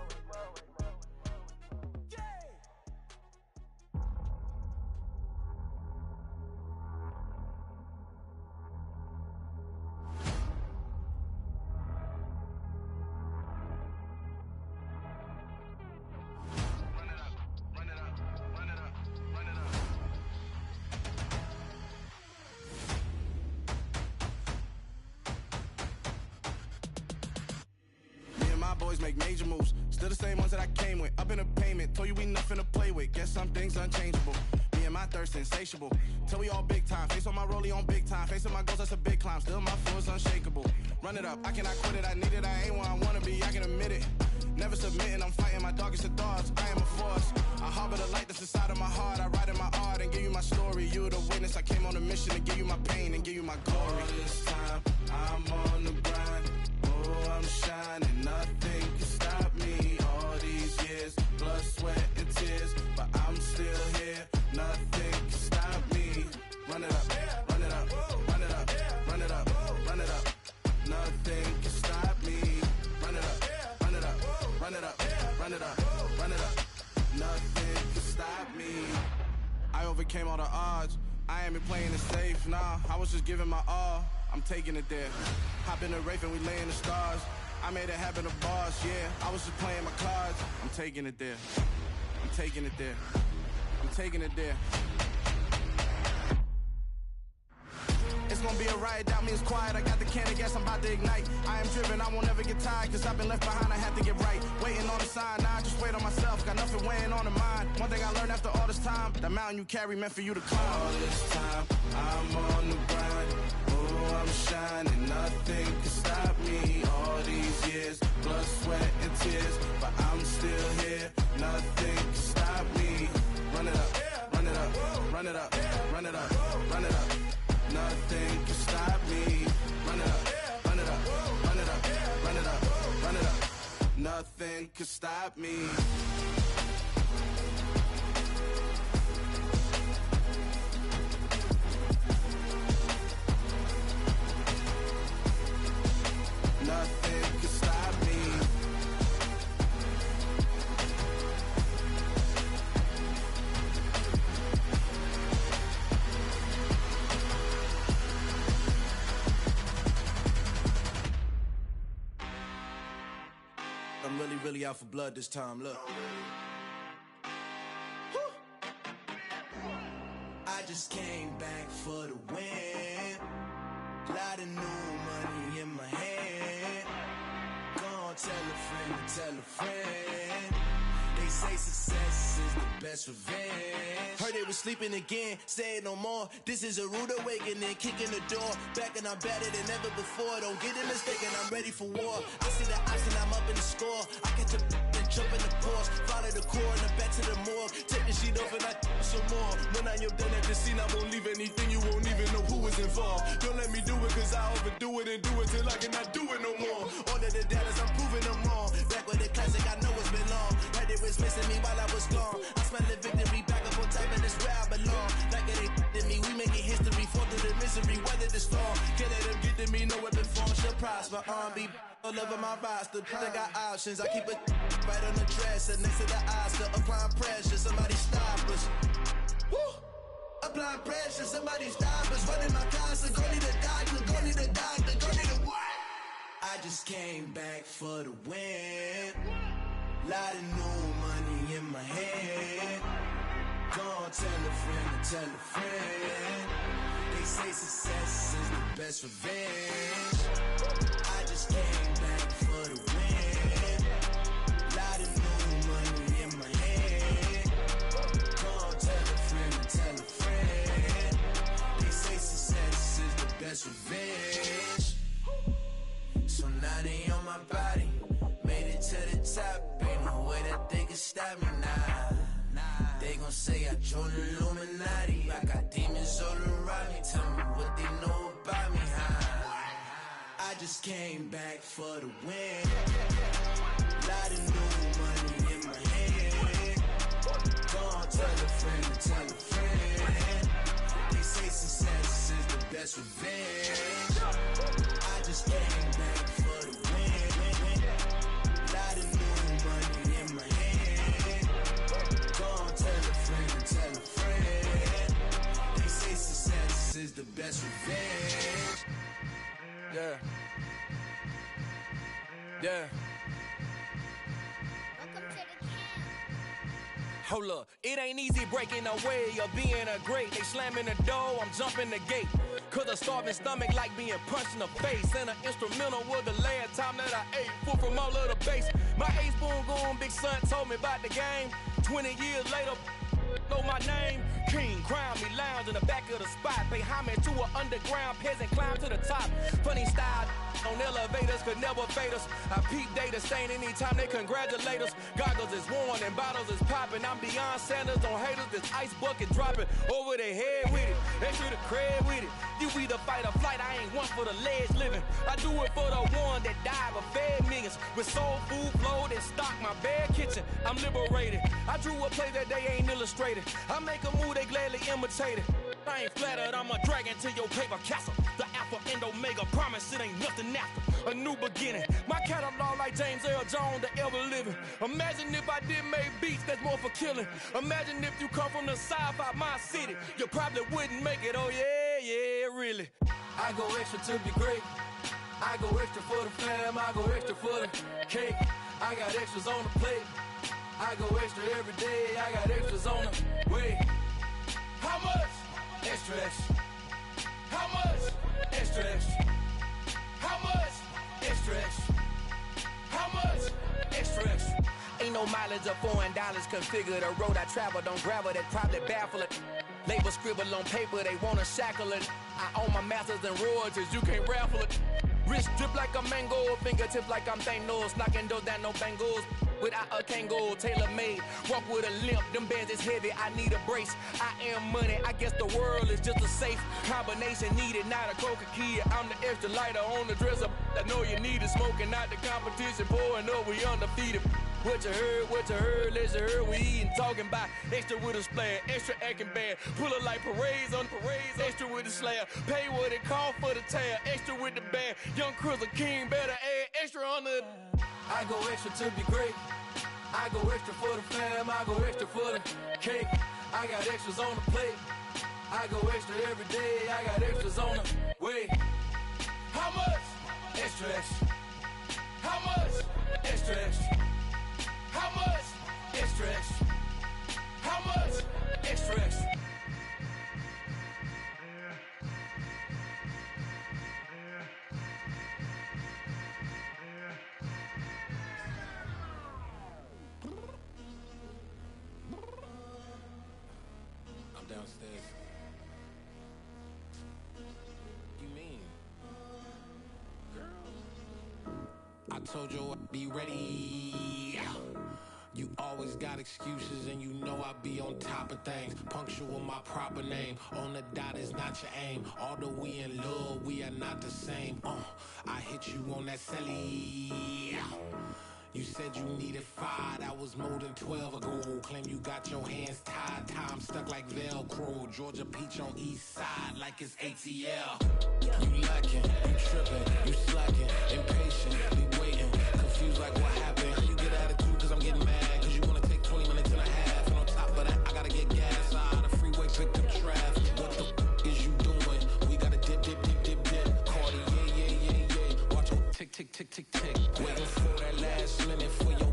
Boys make major moves, still the same ones that I came with. Up in a payment, told you we nothing to play with. Guess some things unchangeable. Me and my thirst insatiable. Till we all big time. Face on my rollie on big time. Facing my goals, that's a big climb. Still my flow is unshakable. Run it up, I cannot quit it. I need it, I ain't where I wanna be. I can admit it. Never submitting, I'm fighting my darkest of thoughts. I am a force. I harbor the light that's inside of my heart. I write in my art and give you my story. You the witness. I came on a mission to give you my pain and give you my glory. All this time, I'm on the grind. Oh, I'm shining. Nothing can stop me. All these years, blood, sweat, and tears. But I'm still here. Nothing can stop me. Run it up, run it up, run it up, run it up, run it up. Nothing can stop me. Run it up, run it up, run it up, run it up, run it up. Nothing can stop me. I overcame all the odds. I ain't been playing it safe, nah. I was just giving my all. I'm taking it there. Hop in the Wraith and we lay in the stars. I made it happen to boss, yeah. I was just playing my cards. I'm taking it there. I'm taking it there. I'm taking it there. It's gonna be a riot, doubt me it's quiet. I got the can of gas, I'm about to ignite. I am driven, I won't ever get tired, cause I've been left behind, I have to get right. Waiting on the sign, now I just wait on myself. Got nothing weighing on the mind. One thing I learned after all this time, the mountain you carry meant for you to climb. All this time, I'm on the grind. Oh, I'm shining, nothing can stop me. All these years, blood, sweat, and tears. But I'm still here, nothing can stop me. Run it up, run it up, run it up, run it up, run it up. Nothing can stop me. Run it up, run it up, run it up, run it up, run it up. Nothing can stop me. Nothing can stop me. I'm really out for blood this time, look. I just came back for the win. Lot of new money in my hand. Gonna tell a friend to tell a friend. They say success is the best revenge. Heard they was sleeping again, say it no more. This is a rude awakening, kicking the door. Back and I'm better than ever before. Don't get it mistaken, I'm ready for war. I see the option, I'm up in the score. I catch a and jump in the Porsche. Follow the core and the back to the morgue. Take the sheet off and I some more. When I am done at the scene, I won't leave anything. You won't even know who was involved. Don't let me do it, cause I overdo it and do it till I cannot do it no more. All of the doubters, I'm proving them wrong. Back with the classic, I know it's been long. Heard it was missing me while I was gone. I smell the victory back up on top, and it's where I belong. Like it ain't to me, we making history. Fall through the misery, weather the storm. Can't let them get to me, no weapon form shall prosper. R&B all over my roster. They got options, I keep it right on the dresser. Next to the Oscar, applying pressure. Somebody stop us. Woo! Applying pressure, somebody stop us. Running my concert, go need a doctor, go need a doctor, go need a what? I just came back for the win. Lot of new money in my head. Gonna tell a friend to tell a friend. They say success is the best revenge. I just came back for the win. Lot of new money in my head. Gonna tell a friend to tell a friend. They say success is the best revenge. So now they on my body. Made it to the top. Ain't no way that they can stop me now. They gon' say I joined the Illuminati. I got demons all around me. Tell me what they know about me, huh? I just came back for the win. Lot of new money in my head. Gonna tell a friend to tell a friend. They say success is the best revenge. I just came back for the win. Lot of new money in my head. Gonna tell a friend to tell a friend. They say success is the best revenge. Yeah. Yeah. Hold up, it ain't easy breaking away or being a great. They slamming the door, I'm jumping the gate. Cause a starving stomach like being punched in the face. And an instrumental was the last time that I ate food from all of the base. My ace boom goon big son told me about the game. 20 years later, know my name. King, crown me, lounge in the back of the spot. Pay homage to an underground peasant, climb to the top. Funny style on elevators could never fade us. I peep data stain anytime they congratulate us. Goggles is worn and bottles is popping. I'm Deion Sanders on haters, this ice bucket dropping over their head with it. They should have cred with it. You either fight or flight, I ain't one for the ledge living. I do it for the one that died but fed millions. With soul food flowed and stock my bad kitchen. I'm liberated. I drew a play that they ain't illustrated. I make a move, they gladly imitate it. I ain't flattered, I'm a dragon to your paper castle. The Alpha and Omega, promise it ain't nothing after. A new beginning. My catalog like James Earl Jones, the ever living. Imagine if I did make beats that's more for killing. Imagine if you come from the south out my city. You probably wouldn't make it, oh yeah, really. I go extra to be great. I go extra for the fam, I go extra for the cake. I got extras on the plate. I go extra every day, I got extras on the way. How much? Extra, extra. How much? Extra, extra. How much? Extra, extra. How much? Extra, extra. Ain't no mileage of $4 configure the road I travel. Don't gravel that probably baffle it. Label scribble on paper, they wanna shackle it. I own my masters and royalties, you can't raffle it. Wrist drip like a mango, fingertip like I'm Thanos. Knocking doors down, no bangles. Without a Kango, tailor-made. Walk with a limp, them bands is heavy, I need a brace. I am money, I guess the world is just a safe combination needed, not a coca key. I'm the extra lighter on the dresser. I know you need it, smoking out the competition, pouring up, we undefeated. What you heard, let's hear we eatin', talking about extra with a splash, extra acting bad, pull it like parades on parades, extra with the slab, pay what it cost for the tab, extra with the band, young Chris a king, better add extra on the. I go extra to be great, I go extra for the fam, I go extra for the cake, I got extras on the plate, I go extra every day, I got extras on the way. How much? Extra, extra. How much? Extra, extra. How much? Extra, extra. How much? Extra, extra. I'm downstairs. You mean? Girl. I told you I'd be ready. You always got excuses and you know I be on top of things. Punctual my proper name. On the dot is not your aim. Although we in love, we are not the same. I hit you on that celly. You said you needed 5, that was more than 12 ago. Claim you got your hands tied, time stuck like Velcro. Georgia Peach on east side like it's ATL. You lacking, you tripping, you slacking, impatient, be waiting, confused like what happened. You get attitude cause I'm getting mad, cause you wanna take 20 minutes and a half. And on top of that, I gotta get gas out of the freeway, pick up traffic. What the is you doing? We gotta dip, dip, dip, dip, dip. Cardi, yeah. Watch your tick, tick, tick, tick, tick. Waiting for that last minute for your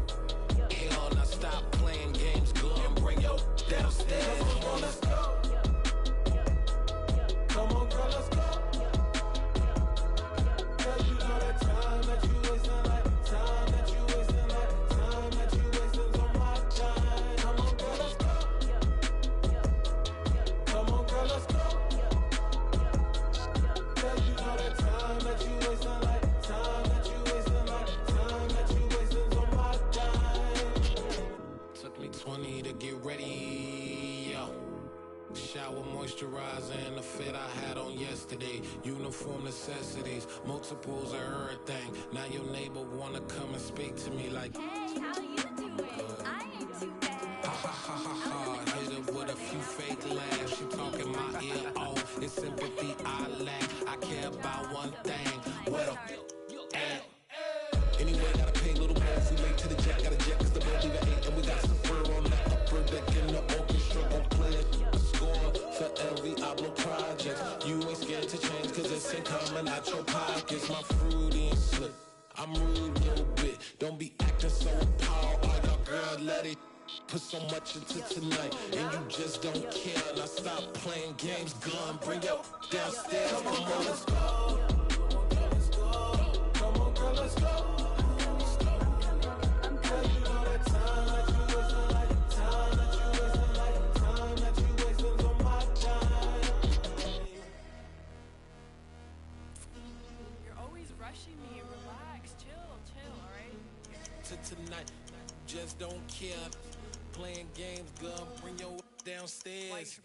Shower moisturizer and the fit I had on yesterday. Uniform necessities, multiples of everything. Now your neighbor wanna come and speak to me like, Hey, how you doing? I ain't too bad. ha ha ha ha ha. Hit her with a few fake laughs. She talking my ear off. It's sympathy I lack. I care about one thing. What up? Anyway, gotta pay a little more if we late to the jet. Got a jet cause the boat leave at 8. And we got some fur on the upper deck in the orchestra. Gon' play a score for every Oblo project. You ain't scared to change cause it's ain't coming out your pockets. My fruity and slip. I'm rude a little bit. Don't be acting so appalled. All y'all girl, let it put so much into tonight. And you just don't care. Now stop playing games, gun. Bring your downstairs. Come on, let's go. Come on, girl, let's go. Tonight, just don't care. Playing games, gun, bring your downstairs.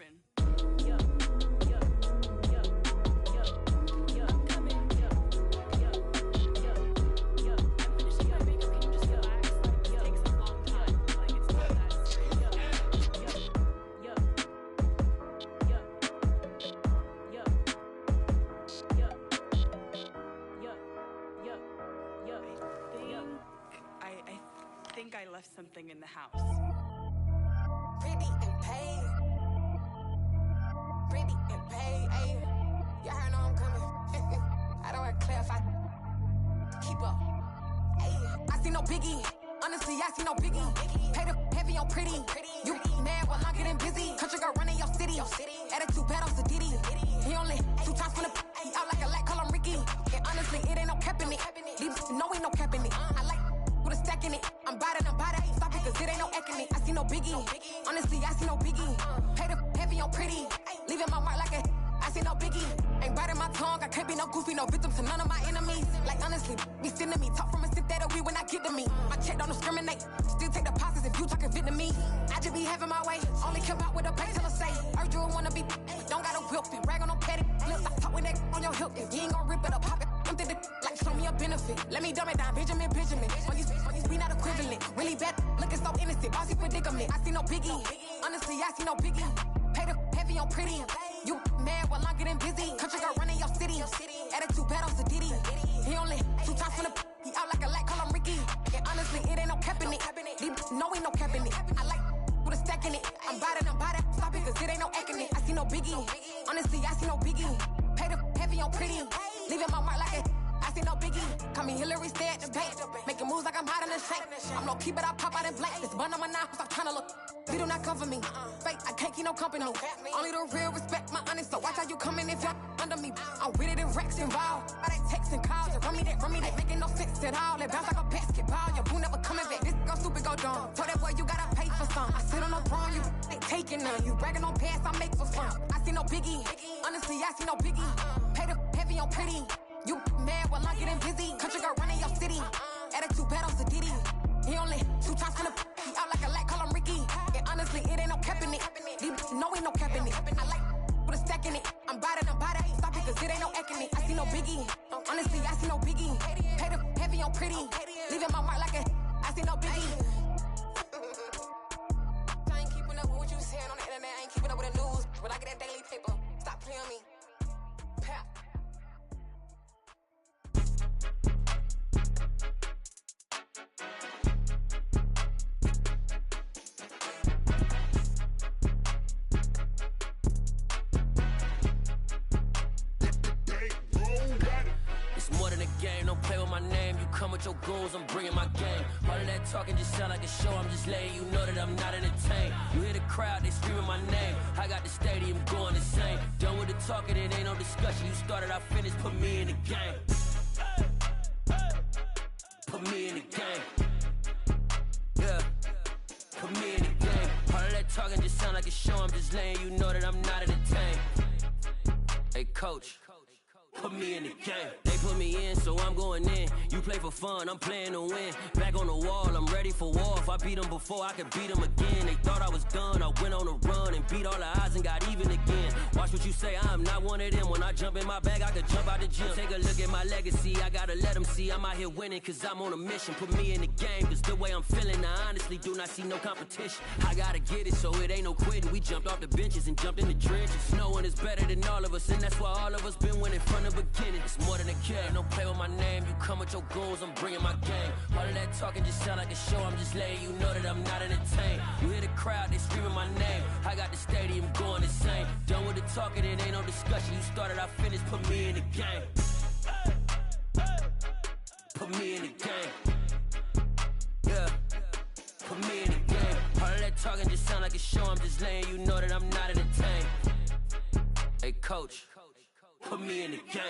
I left something in the house. Pretty and paid. Pretty and paid. Ayy, y'all heard I'm coming. I don't want to clarify. Keep up. Ayy, I see no biggie. Honestly, I see no biggie. Pay the heavy on pretty. You mad while I'm getting busy. Country girl running your city. Attitude bad on Diddy. He only 2 times from the he out like a light, call him Ricky. And honestly, it ain't no cap in it. Leave no ain't no cap in it. I like with a stack in it. I'm bad. Stop it, cause it ain't no eking it. I see no biggie. Honestly, I see no biggie. Pay the heavy on pretty. Leaving my mark like I see no biggie. Ain't biting my tongue. I can't be no goofy, no victim to none of my enemies. Like honestly, be sending me. Talk from a sip that we when I get to me. My check don't discriminate. Still take deposits if you talking Vietnamese. I just be having my way. Only come out with a pay till I say. Urge you wanna be, but don't gotta whip it. Rag on no petty flips. I talk with that on your hip. If you ain't gon' rip it up, pop it. I'm through the like show me a benefit. Let me dumb it down, Benjamin. On these we not equivalent. Really bad, looking so innocent. Bossy predicament. I see no biggie. Honestly, I see no biggie. Pay the heavy on pretty. You mad while I'm getting busy. Country girl running your city. Attitude bad on Diddy. He only 2 times from the he out like a light, call him Ricky. And honestly, it ain't no cap in it. No ain't no cap in it. I like with a stack in it. I'm bad. Stop it, cause it ain't no acting it. I see no biggie. Honestly, I see no biggie. Pay the heavy on pretty. Leaving my mark like I see no biggie. Call me Hillary, stay at the bank. Making moves like I'm hiding in shape. I'm low key, but I pop out in blank. This bun on my knife, stop trying to look. They do not come for me. Fake, I can't keep no company. Only the real respect my honest. So watch how you coming if y'all under me. I'm with it in Rex involved. By that text and calls. Run me that making no sense at all. They bounce like a basketball. Your boo never coming back. This go stupid, go dumb. Told that boy you gotta pay for some. I sit on the throne, you ain't taking none. You bragging on past, I make for fun. I see no biggie. Honestly, I see no biggie. Pay the heavy on pretty. You mad while I'm getting busy. Country girl running your city. Attitude bad on Diddy. He only 2 times from the he out like a light, call him Ricky. And honestly, it ain't no cap in it. No ain't no cap in it. I like with a stack in it. I'm bad. Stop it, cause it ain't no acting it. I see no biggie. Honestly, I see no biggie. Pay the heavy on pretty. Leaving my mark like I see no biggie. I ain't keeping up with what you saying on the internet. I ain't keeping up with the news. But I get that daily paper. Stop playing me. Pap. Your goals, I'm bringing my game. All of that talking just sound like a show. I'm just letting you know that I'm not entertained. You hear the crowd, they screaming my name. I got the stadium going insane. Done with the talking, it ain't no discussion. You started, I finished. Put me in the game. Put me in the game. Yeah. Put me in the game. All of that talking just sound like a show. I'm just letting you know that I'm not entertained. Hey, coach. Put me in the game. They put me in, so I'm going in. You play for fun, I'm playing to win. Back on the wall, I'm ready for war. If I beat them before, I can beat them again. They thought I was done, I went on a run and beat all the odds and got even what you say, I'm not one of them. When I jump in my bag, I could jump out the gym. Take a look at my legacy, I gotta let them see I'm out here winning, cause I'm on a mission. Put me in the game, cause the way I'm feeling, I honestly do not see no competition. I gotta get it, so it ain't no quitting. We jumped off the benches and jumped in the trenches. No one is better than all of us, and that's why all of us been winning from the beginning. It's more than a kill, don't play with my name. You come with your goons, I'm bringing my game. All of that talking just sound like a show, I'm just letting you know that I'm not entertained. You hear the crowd, they screaming my name. I got the stadium going insane. Done with the talking, it ain't no discussion. You started, I finished, put me in the game. Put me in the game. Yeah, put me in the game. All of that talking just sound like a show, I'm just letting you know that I'm not entertained. Hey coach, put me in the game.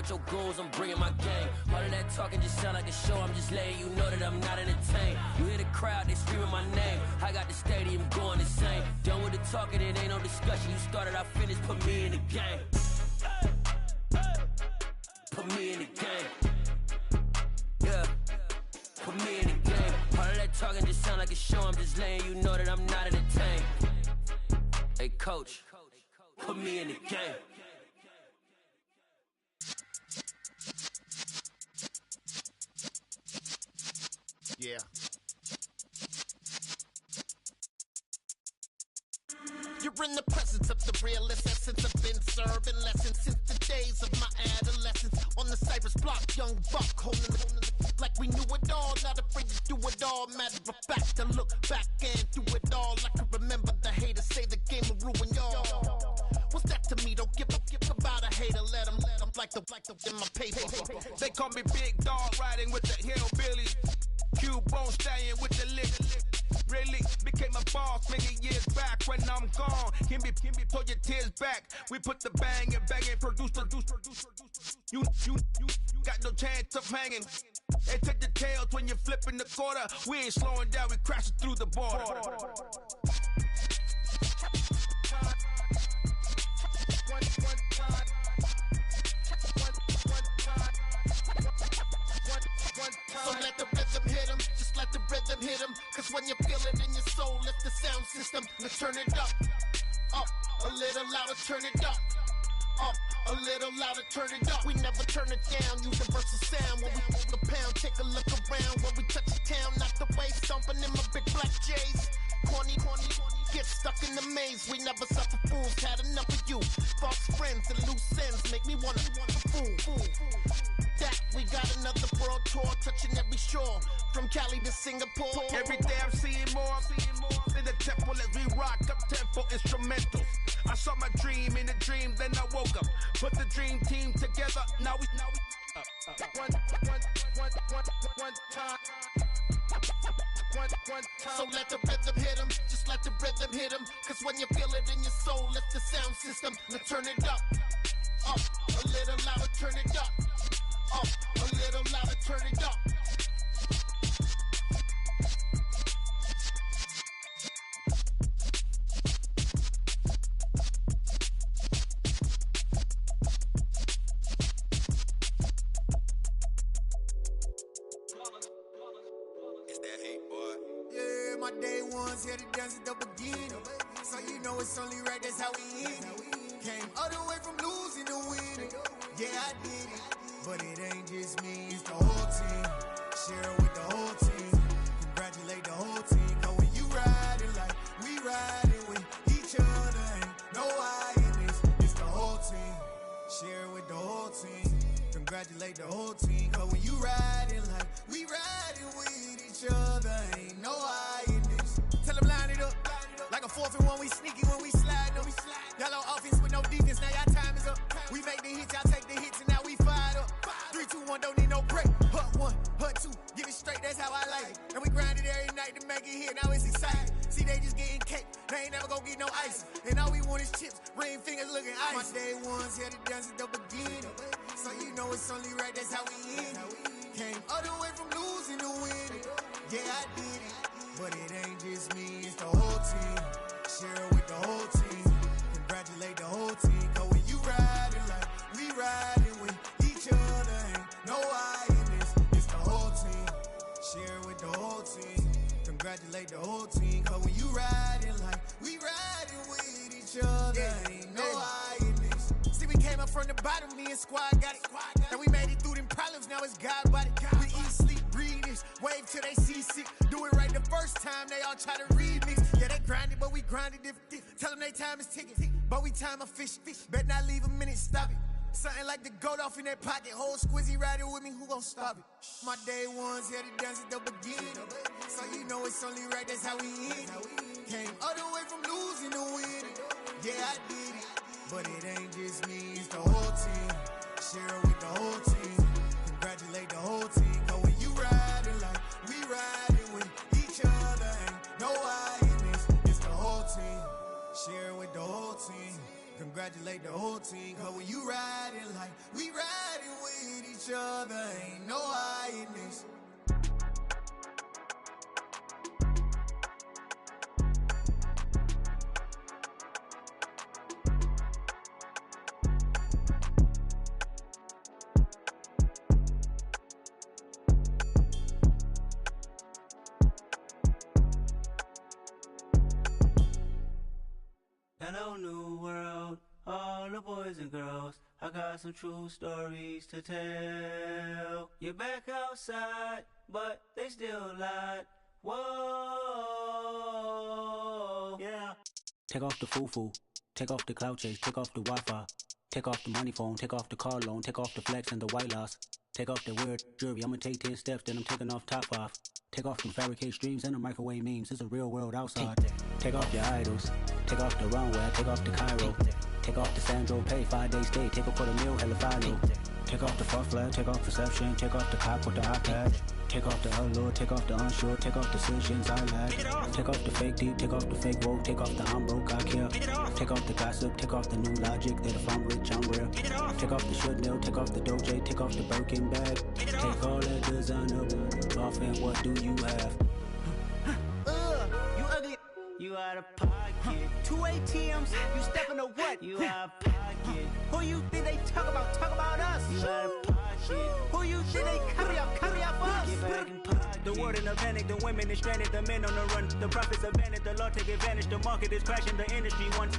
Your goals, I'm bringing my game. All of that talking just sound like a show, I'm just letting you know that I'm not entertained. You hear the crowd, they screaming my name. I got the stadium going insane. Done with the talking, it ain't no discussion. You started, I finished, put me in the game. Put me in the game. Yeah, put me in the game. All of that talking just sound like a show, I'm just letting you know that I'm not entertained. Hey coach, put me in the game. Yeah. You're in the presence of the realest essence. I've been serving lessons since the days of my adolescence. On the Cypress block, young buck holding it like we knew it all. Not afraid to do it all. Matter of fact, I look back and do it all. I can remember the haters say the game will ruin y'all. What's that to me? Don't give about a hater. Let them like the in my paper. They call me Big Dog, riding with the hillbillies. Q-Bone stallion with the lick. Really became a boss many years back. When I'm gone, can be pull your tears back. We put the bang and produce. You got no chance of hanging. They take the tails when you're flipping the quarter. We ain't slowing down, we crashing through the border. So let the rhythm hit him, just let the rhythm hit him. Cause when you feel it in your soul, lift the sound system. Now turn it up, a little louder, turn it up, a little louder, turn it up. We never turn it down, universal sound. When we move the pound, take a look around. When we touch the town, not the way, stomping in my big black J's. Corny, get stuck in the maze. We never suffer fools, had enough of you. False friends and loose ends make me wanna fool. That we got another world tour, touching every shore, from Cali to Singapore. Every day I'm seeing more in the temple as we rock up tempo instrumentals. I saw my dream in a dream, then I woke up. Put the dream team together, now we one time. So let the rhythm hit him, just let the rhythm hit him. Cause when you feel it in your soul, lift the sound system. Now turn it up, a little louder, turn it up, a little louder, turn it up. Day ones here to dance at the beginning. So you know it's only right, that's how we end it. Came all the way from losing to winning. Yeah, I did it, but it ain't just me, it's the whole team. Share it with the whole team. Congratulate the whole team. Cause when you riding like we riding with each other, ain't no I in this, it's the whole team. Share it with the whole team. Congratulate the whole team. Cause when you riding like we riding with each other, ain't no I in this. Tell them line it up. Like a 4th and 1, we sneaky when we slide them. Y'all on offense with no defense, now y'all time is up. We make the hits, y'all take the hits, and now we fired up. 3, 2, 1, don't need no break. Hut 1, hut 2, get it straight, that's how I like it. And we grind it every night to make it hit, now it's exciting. See, they just getting cake, they ain't never go get no ice. And all we want is chips, ring fingers looking ice. My day ones here to dance at the beginning. So you know it's only right, that's how we end it. Came all the way from losing to winning. Yeah, I did it. But it ain't just me, it's the whole team. Share it with the whole team. Congratulate the whole team. Cause when you riding like we riding with each other, ain't no I in this. It's the whole team. Share it with the whole team. Congratulate the whole team. Cause when you riding like we riding with each other, ain't no I in this. See, we came up from the bottom, me and squad got it. And we made it through them problems, now it's God body. We eat, sleep, breathe this, wave till they see sick. Do it right the first time, they all try to remix. Yeah, they grinded, but we grinded different. Tell them they time is ticking, but we time a fish. Bet not leave a minute, stop it. Something like the goat off in that pocket. Whole squizzy riding with me, who gon' stop it? My day ones here to dance at the beginning. So you know it's only right, that's how we end it. Came all the way from losing to winning. Yeah, I did it. But it ain't just me, it's the whole team. Share it with the whole team. Congratulate the whole team. Cause when you riding like we riding with each other, ain't no I in this. It's the whole team. Share it with the whole team. Congratulate the whole team. Cause when you riding like we riding with each other, ain't no I in this. Hello, new world, all the boys and girls. I got some true stories to tell. You're back outside, but they still lied. Whoa, yeah. Take off the foo-foo, take off the cloud chase, take off the Wi-Fi, take off the money phone, take off the car loan, take off the flex and the white loss, take off the weird jewelry. I'ma take 10 steps, then I'm taking off top 5. Take off them fabricate streams and the microwave memes. It's a real world outside. Take off your idols. Take off the runway. Take off the Cairo. Take off the Sandro Pay. 5 days stay. Take a quarter meal. Hella follow. Take off the far flag. Take off perception. Take off the cop with the iPad. Take off the allure. Take off the unsure. Take off decisions I lack. Take off the fake deep. Take off the fake woke. Take off the I'm broke. I care. Take off the gossip. Take off the new logic that if I'm rich I'm real. Take off the should know. Take off the Doje. Take off the Birkin bag. Take all that designer off and what do you have? You ugly. You out of pocket. 2 ATMs. You stepping to what? You out of pocket. Who you think they talk about? Talk about us. You out of pocket. Who you think they carry up for us? Get back in pocket. The world in a panic. The women is stranded. The men on the run. The profits abandoned. The law take advantage. The market is crashing. The industry wants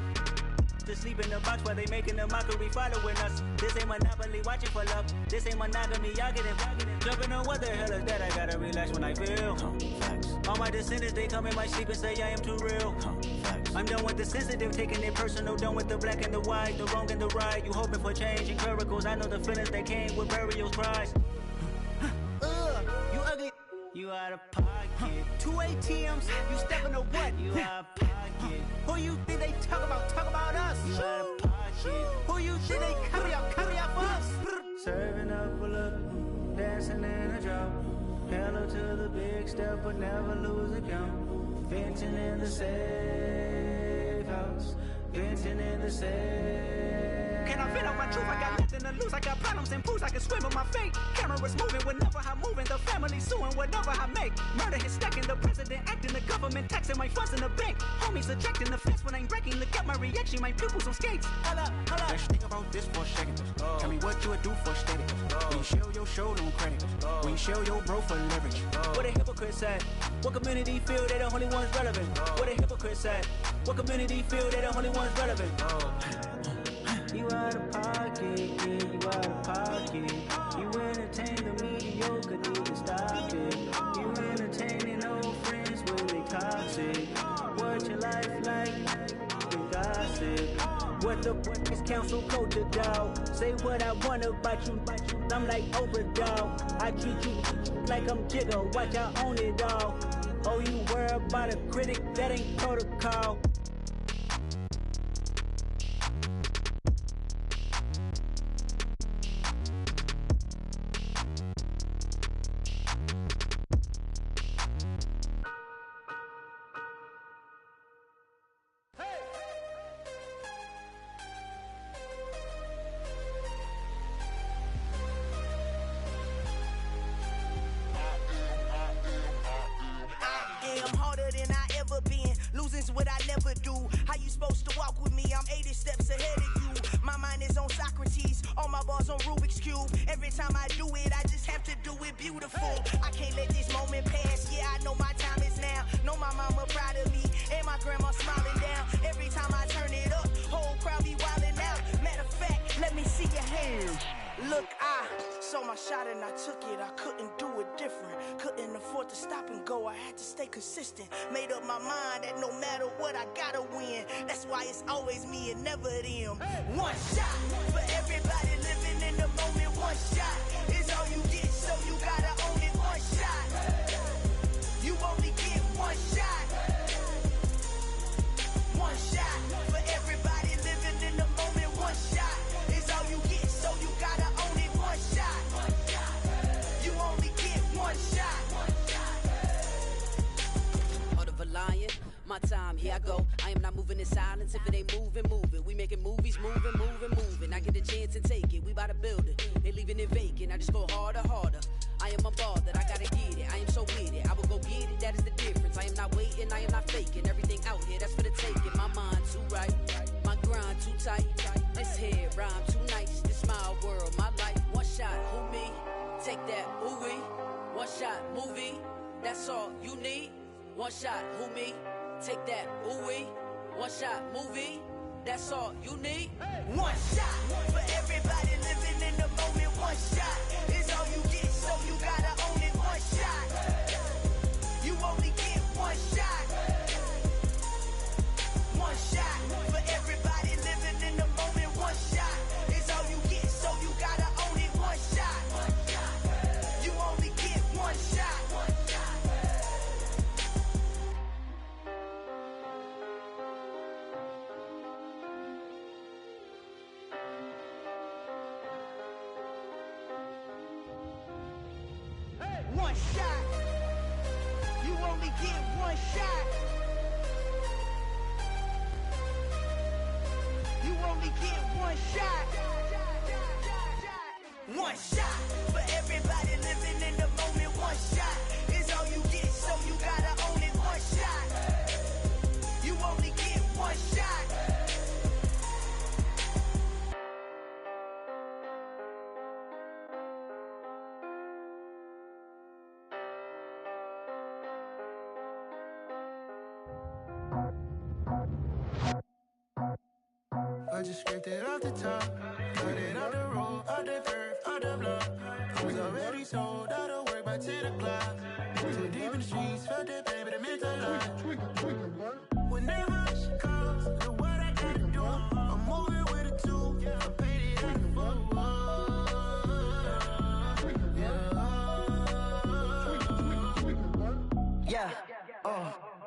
to sleep in the box while they making a mockery following us. This ain't Monopoly watching for love. This ain't monogamy, y'all getting jumping on what the hell is that? I gotta relax when I feel. All my descendants, they come in my sleep and say I am too real. I'm done with the sensitive, taking it personal. Done with the black and the white, the wrong and the right. You hoping for change and miracles. I know the feelings that came with burials, cries. You ugly. You out of pocket. 2 ATMs. You stepping to what? You out of pocket. Who you think they talk about? Talk about us. You out of pocket. Who you think they carry up for us? Serving up a look, dancing in a drop. Hello to the big step, but never lose a count. Venting in the safe house. Venting in the safe. Can I vent on my truth? I got nothing to lose. I got problems and booze. I can swim with my fate. Cameras moving whenever I'm moving. The family suing whatever I make. Murder is stacking. The president acting. The government taxing my funds in the bank. Homies ejecting the fence when I'm breaking. Look at my reaction. My pupils on skates. Hold up. Let's think about this for a second. Tell me what you would do for steady. When you show your show, no credit. When you show your bro for leverage. What a hypocrite said. What community feel they the only ones relevant? What a hypocrite said. What community feel they the only ones relevant? You out of pocket, yeah, you out of pocket. You entertain the mediocre, need to stop it. You entertaining old friends when they toxic. What your life like? You gossip. What the fuck is council culture, dog? Say what I want about you. I'm like Oprah, dog. I treat you like I'm Jigga. Watch I own it, dog. Oh, you worry about a critic? That ain't protocol. Hey! never do. How you supposed to walk with me? I'm 80 steps ahead of you. My mind is on Socrates, all my bars on Rubik's Cube. Every time I do it, I just have to do it beautiful. I can't let this moment pass, yeah, I know my time is now. Know my mama proud of me, and my grandma smiling down. Every time I turn it up, whole crowd be wildin' out. Matter of fact, let me see your hands. Look, I saw my shot and I took it. I couldn't do it different. Couldn't afford to stop and go. I had to stay consistent. Made up my mind that no matter what, I gotta win. That's why it's always me and never them. One shot for everybody living in the moment. One shot is all you get, so you gotta own it. One shot. You only get one shot. One shot for everybody living in the moment. One shot is all you get, so you gotta own it. One shot. You only get one shot. Heart of a lion, my time, here I go. I am not moving in silence. If it ain't moving, move it. We making movies, moving. I get a chance to take it. We bout to build it. They leaving it vacant. I just go harder. I am a ball that I gotta get it. I am so with it. I will go get it. That is the difference. I am not waiting. I am not faking. Everything out here, that's for the taking. My mind too right. My grind too tight. This head rhyme too nice. This my world, my life. One shot, who me? Take that, ooh wee. One shot, movie. That's all you need. One shot, who me? Take that, ooh wee. One shot, movie. That's all you need. One shot for everybody living in the moment. One shot is all you get, so you gotta own it. One shot. You only get one shot. One shot for everybody living in the moment. One shot is all you get, so you gotta own it. One shot. You only get one shot. One shot. You only get one shot. You only get one shot. One shot for everybody living in the moment. One shot is all you get, so you gotta own it. One shot. You only get one shot. I just scraped it off the top, cut it off the road, off the curve, off the block. I was already sold out of work by 10 o'clock. Too deep in the streets, felt that pain, but it meant a lot. Whenever she calls, look what I gotta do. I'm moving with a two, I paid it out the phone. Yeah,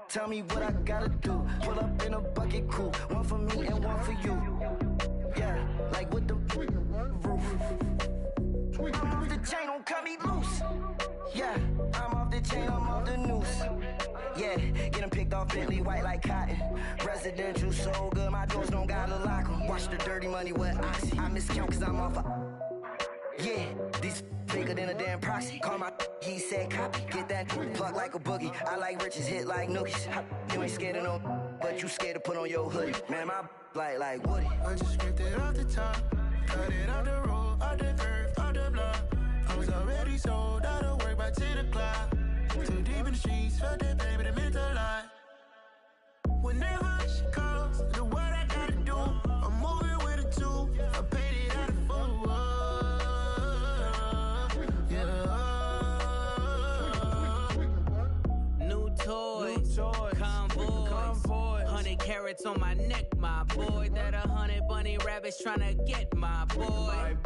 tell me what I gotta do. Pull up in a bucket crew, one for me and one for you. Yeah, like with the roof. I'm off the chain, don't cut me loose. Yeah, I'm off the chain, I'm off the noose. Yeah, get them picked off Bentley, white like cotton. Residential, so good, my doors don't gotta lock them. Watch the dirty money with Oxy. I miscount cause I'm off a... Yeah, these bigger than a damn proxy. Call my he said copy. Get that plug like a boogie. I like riches, hit like nookies. You ain't scared of no, but you scared to put on your hoodie. Man, my like Woody. I just scraped it off the top, cut it off the road, off the curve, off the block. I was already sold out of work by 10 o'clock. Too deep in the streets, felt that pain, but it meant a lot. Whenever she calls, look what I gotta do. I'm moving with a two, I paid it out of phone. New toys, convoys, 100 carats on my neck, my boy. That 100 bunny rabbits tryna get my boy.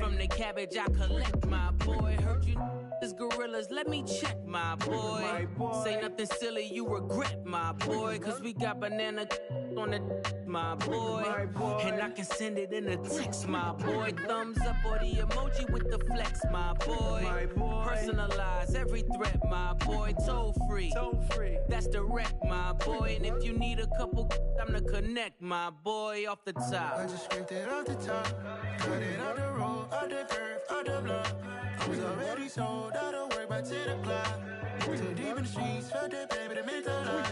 From the cabbage I collect, my boy. Heard you is gorillas, let me check, my boy. Say nothing silly, you regret, my boy. Cause we got banana on the my boy. And I can send it in a text, my boy. Thumbs up or the emoji with the flex, my boy. Personalize every threat, my boy. Toll free, that's direct, my boy. And if you need a couple, I'm to connect, my boy, off the top. I just scraped it off the top, cut it off the road, off the curve, off the block. I was already sold out of work by 10 o'clock. Too deep in the streets, felt that pain, but it meant a lot.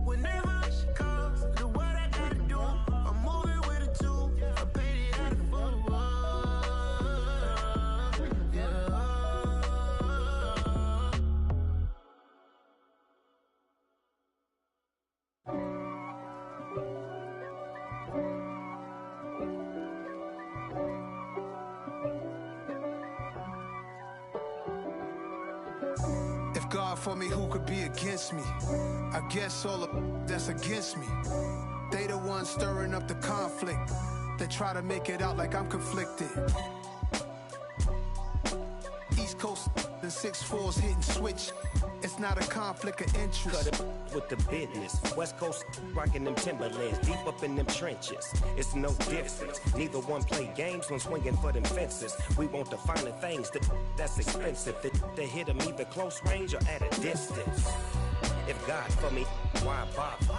Whenever for me, who could be against me? I guess all of that's against me. They the ones stirring up the conflict. They try to make it out like I'm conflicted. East Coast and 6'4s hitting switch. It's not a conflict of interest. Cut it with the business. West Coast rocking them Timberlands, deep up in them trenches. It's no difference. Neither one play games when swinging for them fences. We want the finer things that's expensive. They hit them either close range or at a distance. If God for me, why bother?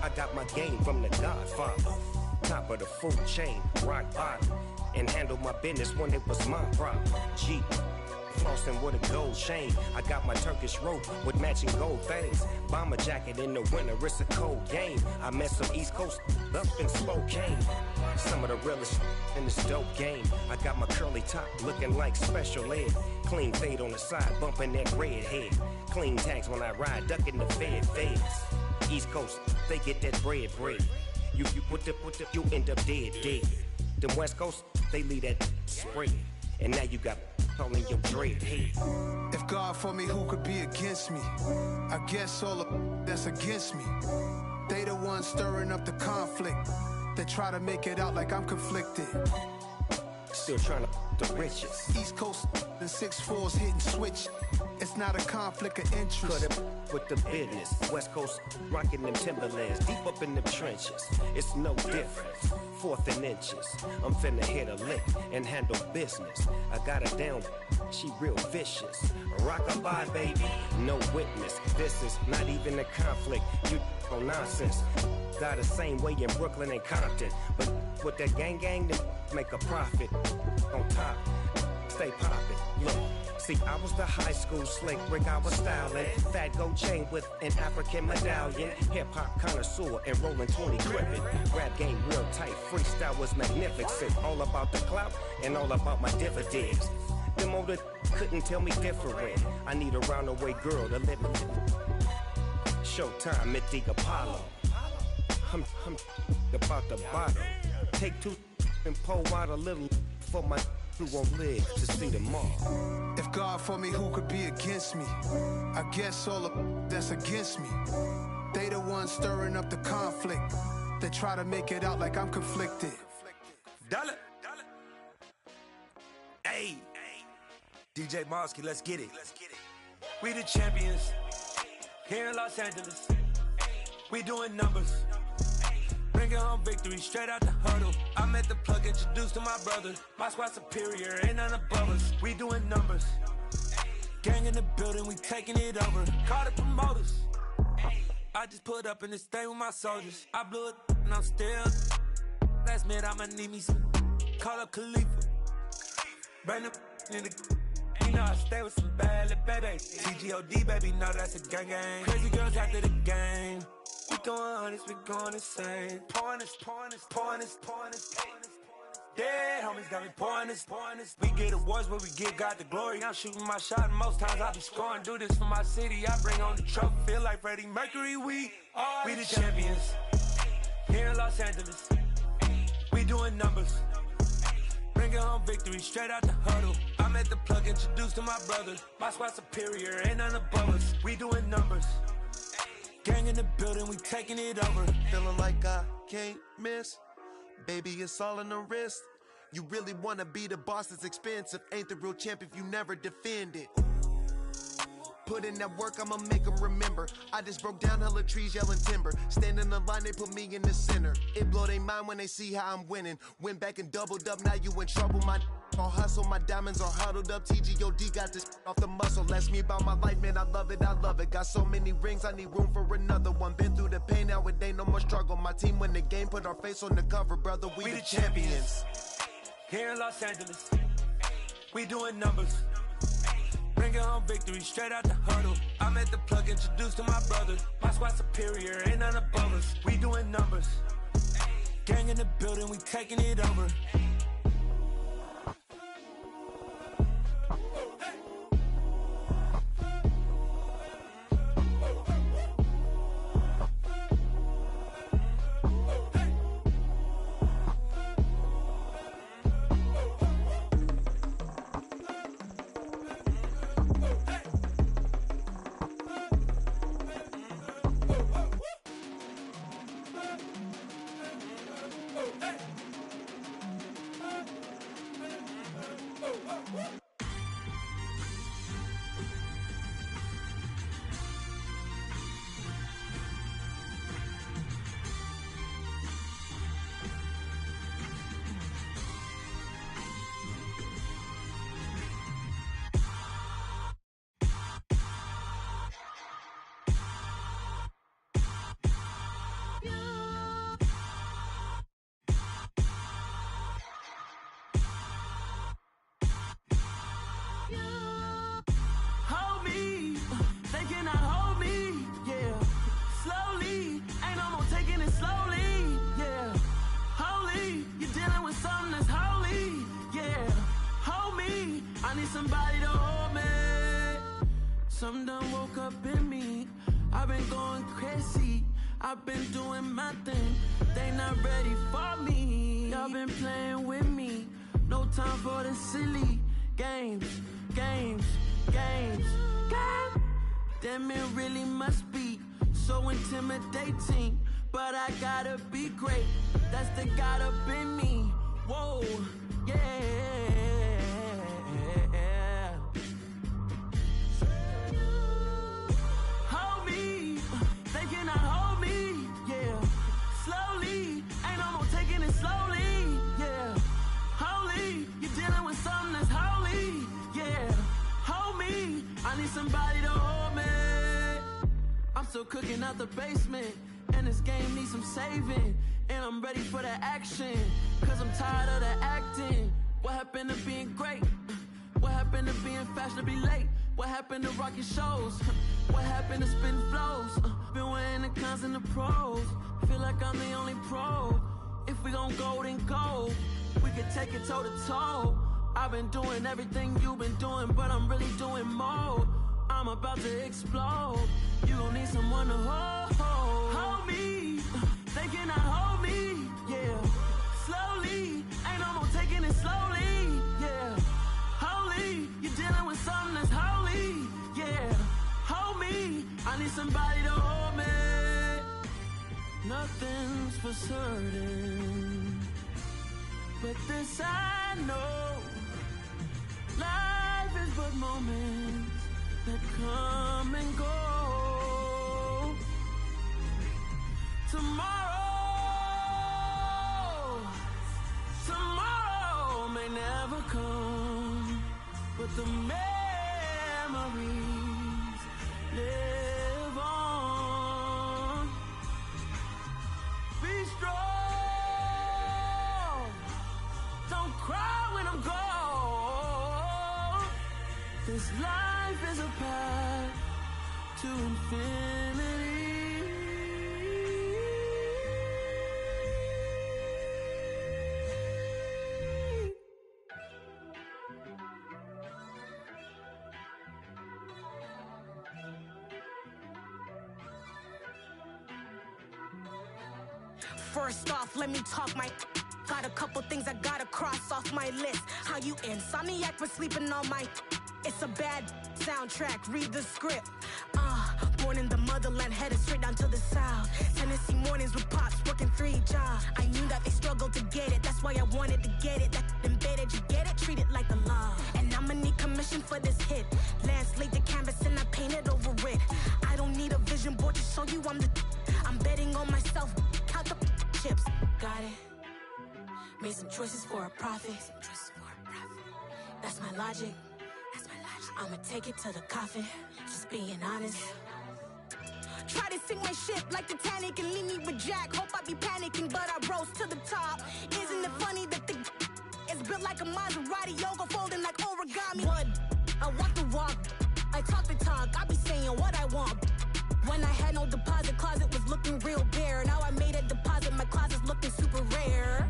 I got my game from the Godfather. Top of the food chain, rock bottom. And handle my business when it was my problem. G. Flossing with a gold chain. I got my Turkish rope with matching gold things. Bomber jacket in the winter, it's a cold game. I met some East Coast up in Spokane. Some of the realest in this dope game. I got my curly top looking like special ed. Clean fade on the side, bumping that red head. Clean tags when I ride, ducking the feds. East Coast, they get that bread. You put the, you end up dead. Them West Coast, they leave that spread. And now you got all in your dread head. If God for me, who could be against me? I guess all of that's against me. They the ones stirring up the conflict. They try to make it out like I'm conflicted. Still trying to the riches. East Coast and 6'4s hitting switch. It's not a conflict of interest. Cut it with the business. West Coast rocking them Timberlands, deep up in them trenches. It's no difference. 4th and inches. I'm finna hit a lick and handle business. I got her down, she real vicious. Rock-a-bye, baby, no witness. This is not even a conflict. You on nonsense. Got the same way in Brooklyn and Compton. But with that gang, then make a profit. On top, stay poppin'. Look. See, I was the high school slick Rick, I was styling. Fat gold chain with an African medallion. Hip-hop connoisseur and rolling 20 gripping. Rap game real tight, freestyle was magnificent. All about the clout and all about my dividends. Them older couldn't tell me different. I need a roundaway girl to let me. Showtime at the Apollo. I'm about the bottom. Take 2 and pour out a little for my who won't live to see tomorrow. If God for me, who could be against me? I guess all of that's against me. They the ones stirring up the conflict. They try to make it out like I'm conflicted. Dollar. Hey, DJ Mosky, let's get it. We the champions here in Los Angeles. We doing numbers. Bringing home victory straight out the huddle. I met the plug, introduced to my brother. My squad superior, ain't none above us. We doing numbers. Gang in the building, we taking it over. Call the promoters. I just put up in this thing with my soldiers. I blew it and I'm still. Last minute I'ma need me some. Call up Khalifa. Bring them in the. You know I stay with some bad little babies. TGOD baby, know that's a gang. Crazy girls after the game. We going honest, we going insane. Pouring this. Dead homies got me pouring this. We get awards where we give God the glory. I'm shooting my shot and most times I be scoring. Do this for my city, I bring on the trophy. Feel like Freddie Mercury, we the champions. Here in Los Angeles, we doing numbers. Bringing home victory straight out the huddle. I met the plug, introduced to my brother. My squad superior, ain't none above us. We doing numbers. Gang in the building, we taking it over. Feeling like I can't miss. Baby, it's all in the wrist. You really wanna be the boss, it's expensive. Ain't the real champ if you never defend it. Put in that work, I'ma make them remember. I just broke down hella trees, yelling timber. Stand in the line, they put me in the center. It blow their mind when they see how I'm winning. Went back and doubled up, now you in trouble. My all hustle, my diamonds are huddled up. TGOD got this off the muscle. Ask me about my life, man, I love it. Got so many rings, I need room for another one. Been through the pain, now it ain't no more struggle. My team win the game, put our face on the cover, brother. We the champions. Here in Los Angeles, we doing numbers. Bringing home victory straight out the huddle. I met the plug, introduced to my brother. My squad superior, ain't none above us. We doing numbers. Gang in the building, we taking it over. Hold me, they cannot hold me, yeah. Slowly, ain't no more taking it slowly, yeah. Holy, you're dealing with something that's holy, yeah. Hold me, I need somebody to hold me. Something done woke up in me, I've been going crazy. I've been doing my thing, they not ready for me. Y'all been playing with me, no time for the silly games, games, games, games. Damn, it really must be so intimidating, but I gotta be great, that's the God up in me. Whoa, yeah. Hold me, they cannot hold me, yeah. Slowly, ain't no more taking it slowly, yeah. Holy, you're dealing with something that's holy, yeah. Hold me, I need somebody to hold me. I'm still cooking out the basement, and this game needs some saving. And I'm ready for the action, cause I'm tired of the acting. What happened to being great? What happened to being fashionably late? What happened to rocking shows? What happened to spitting flows? Been weighing the cons and the pros. Feel like I'm the only pro. If we gon' go, then go. We can take it toe to toe. I've been doing everything you've been doing, but I'm really doing more. I'm about to explode. You gon' need someone to hold. Hold me, they cannot hold me, yeah. Slowly, ain't no more taking it slowly, yeah. Holy, you're dealing with something that's holy, yeah. Hold me, I need somebody to hold me. Nothing's for certain, but this I know. Life is but moments that come and go. Tomorrow may never come, but the memories live on. Be strong, don't cry when I'm gone. This life is a path to infinity. First off, let me talk my. Got a couple things I gotta cross off my list. How you insomniac for sleeping on my. It's a bad soundtrack, read the script. Born in the motherland, headed straight down to the south. Tennessee mornings with pops, working 3 jobs. I knew that they struggled to get it, that's why I wanted to get it. That embedded, you get it? Treat it like the law. And I'ma need commission for this hit. Lance laid the canvas and I painted over it. I don't need a vision board to show you I'm the. I'm betting on myself, count the chips. Got it. Made some choices for a profit. That's my logic. I'ma take it to the coffin, just being honest. Try to sink my ship like Titanic and leave me with Jack. Hope I be panicking, but I rose to the top. Isn't it funny that the is built like a Maserati, yoga folding like origami? What? I walk the walk, I talk the talk, I be saying what I want. When I had no deposit, closet was looking real bare. Now I made a deposit, my closet's looking super rare.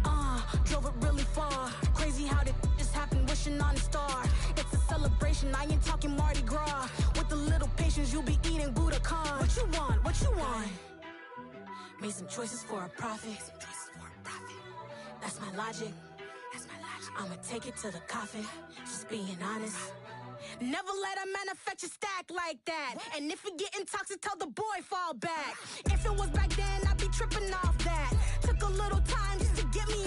Drove it really far. Crazy how did just happen, wishing on a star. It's a celebration, I ain't talking Mardi Gras. With a little patience, you'll be eating Budokan. What you want? What you want? Made some choices for a profit. That's my logic. I'ma take it to the coffin, just being honest. Never let a manufacture stack like that. And if it getting toxic, tell the boy fall back. If it was back then, I'd be tripping off that. Took a little time just to get me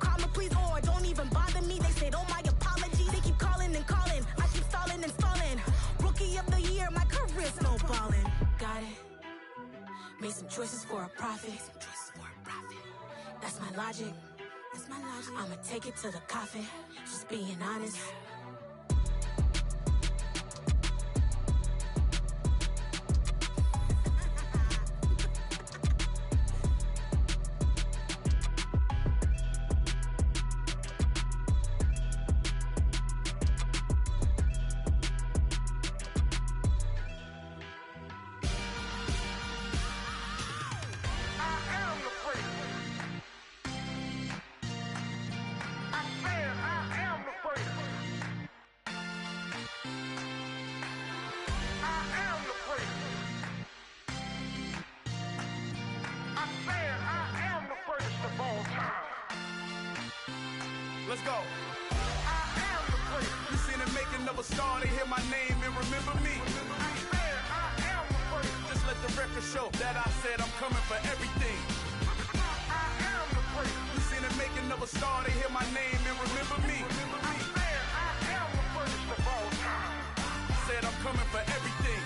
karma, please, or don't even bother me. They said, oh, my apology. They keep calling and calling. I keep stalling and stalling. Rookie of the year, my career snowballing. Got it. Made some choices for a profit. That's my logic. I'ma take it to the coffin. Just being honest. Let's go. I am the prince. You seen the making of a star, they hear my name and remember me. I am the prince. Just let the record show that I said I'm coming for everything. I am the prince. You seen the making of a star, they hear my name and remember me. I am the prince of all time. Said I'm coming for everything.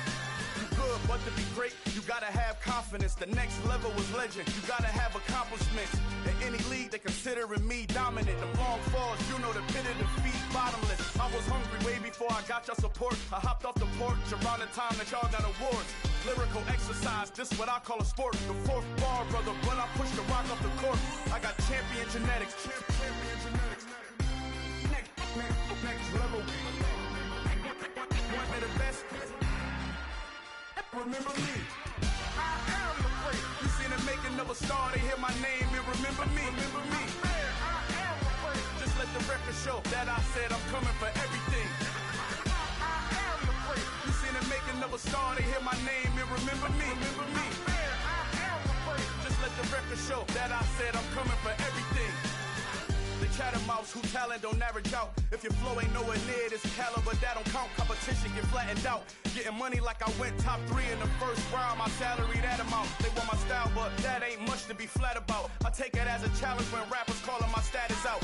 You good, but to be great, you gotta have confidence. The next level was legend. You gotta have accomplishments. In any league, they considering me dominant. The long falls, you know the pit of defeat, bottomless. I was hungry way before I got your support. I hopped off the porch around the time that y'all got awards. Lyrical exercise, this what I call a sport. The fourth bar, brother, when I push the rock off the court. I got champion genetics. Champion genetics. Next level. One of the best. Remember me. I am the prince. You seen the making of a star, they hear my name and remember me. Remember me. I am the prince. Just let the record show that I said I'm coming for everything. I am the prince. You seen the making of a star, they hear my name and remember me. Remember me. I am the prince. Just let the record show that I said I'm coming for everything. The catamounts who talent don't average out. If your flow ain't nowhere near this caliber, that don't count. Competition get flattened out. Getting money like I went top 3 in the first round. My salary that amount. They want my style, but that ain't much to be flat about. I take it as a challenge when rappers calling my status out.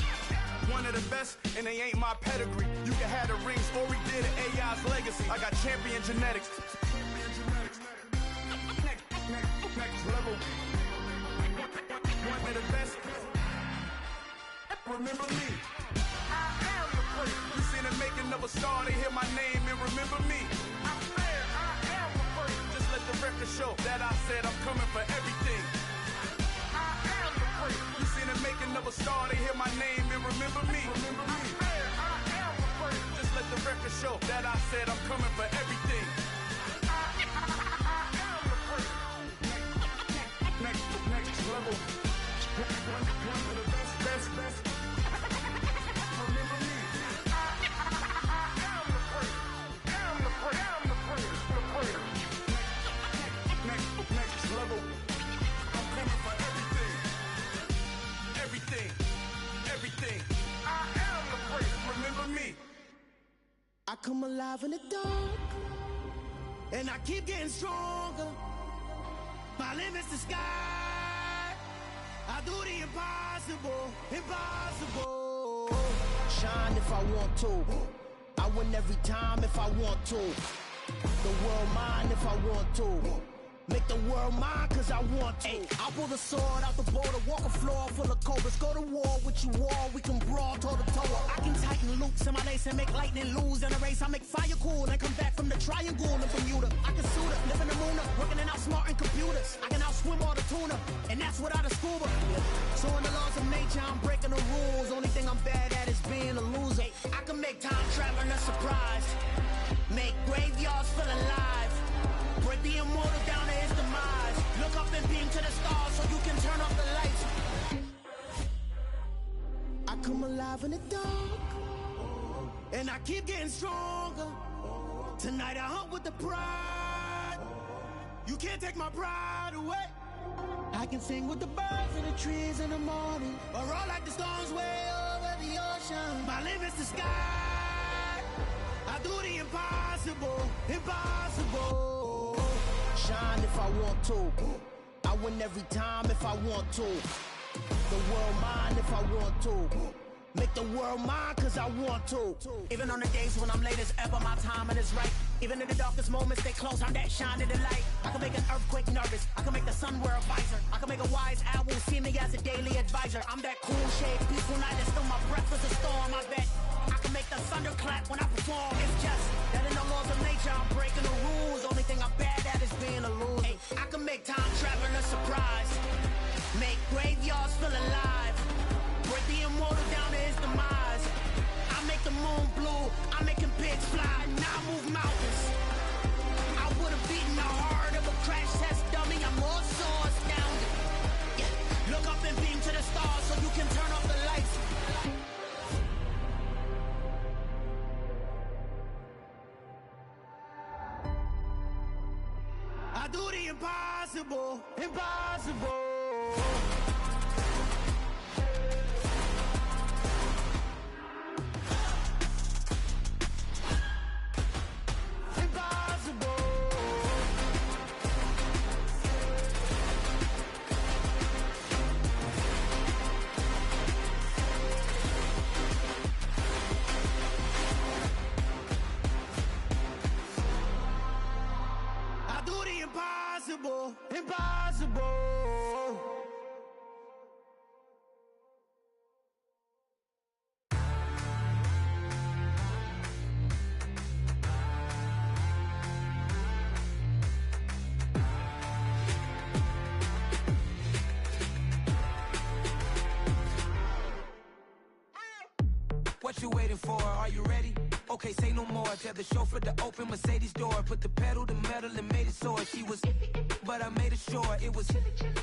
One of the best, and they ain't my pedigree. You can have the rings, or we did it, AI's legacy. I got champion genetics. Next level. One of the best. Remember me. I am the prince. You seen the making of a star, they hear my name and remember me. I am the prince. Just let the record show that I said I'm coming for everything. I am the prince. You seen the making of a star, they hear my name and remember me. Remember me. I am the prince. Just let the record show that I said I'm coming for everything. I am the prince. Next level. One of the best. I come alive in the dark, and I keep getting stronger. My limit's the sky. I do the impossible. Shine if I want to. I win every time if I want to. The world mine if I want to. Make the world mine cause I want to. I'll pull the sword out the border, walk a floor full of cobras. Go to war with you all, we can brawl toe to toe. I can tighten loops in my lace and make lightning lose in a race. I make fire cool and come back from the triangle in Bermuda. I can suit up, live in the moon up, working and outsmarting computers. I can outswim all the tuna, and that's without a scuba. So in the laws of nature, I'm breaking the rules. Only thing I'm bad at is being a loser. I can make time traveling a surprise, make graveyards feel alive. Break the immortal down to his demise. Look up and beam to the stars so you can turn off the lights. I come alive in the dark, and I keep getting stronger. Tonight I hunt with the pride. You can't take my pride away. I can sing with the birds and the trees in the morning, or roll like the storms way over the ocean. My limit's the sky. I do the impossible. Shine if I want to. I win every time if I want to. the world mine if I want to. Make the world mine cause I want to. Even on the days when I'm late as ever, my timing is right. Even in the darkest moments, stay close, I'm that shining the light. I can make an earthquake nervous, I can make the sun wear a visor. I can make a wise owl see me as a daily advisor. I'm that cool shade, peaceful night, and still my breath is a storm, I bet. I can make the thunder clap when I perform. It's just that in the laws of nature, I'm breaking the rules. Only thing I'm bad at is being a loser. Hey, I can make time traveling a surprise. Make graveyards feel alive. Break the immortal down to his demise. I make the moon blue, I'm making pigs fly. Now I move mountains. I would've beaten the heart of a crash test dummy. I'm more so astounded. Yeah. Look up and beam to the stars so you can turn off the lights. I do the impossible, impossible. Impossible, impossible. What you waiting for? Are you ready? Okay, say no more. Tell the chauffeur to open Mercedes door. Put the pedal to metal and made it soar. She was, but I made it sure it was.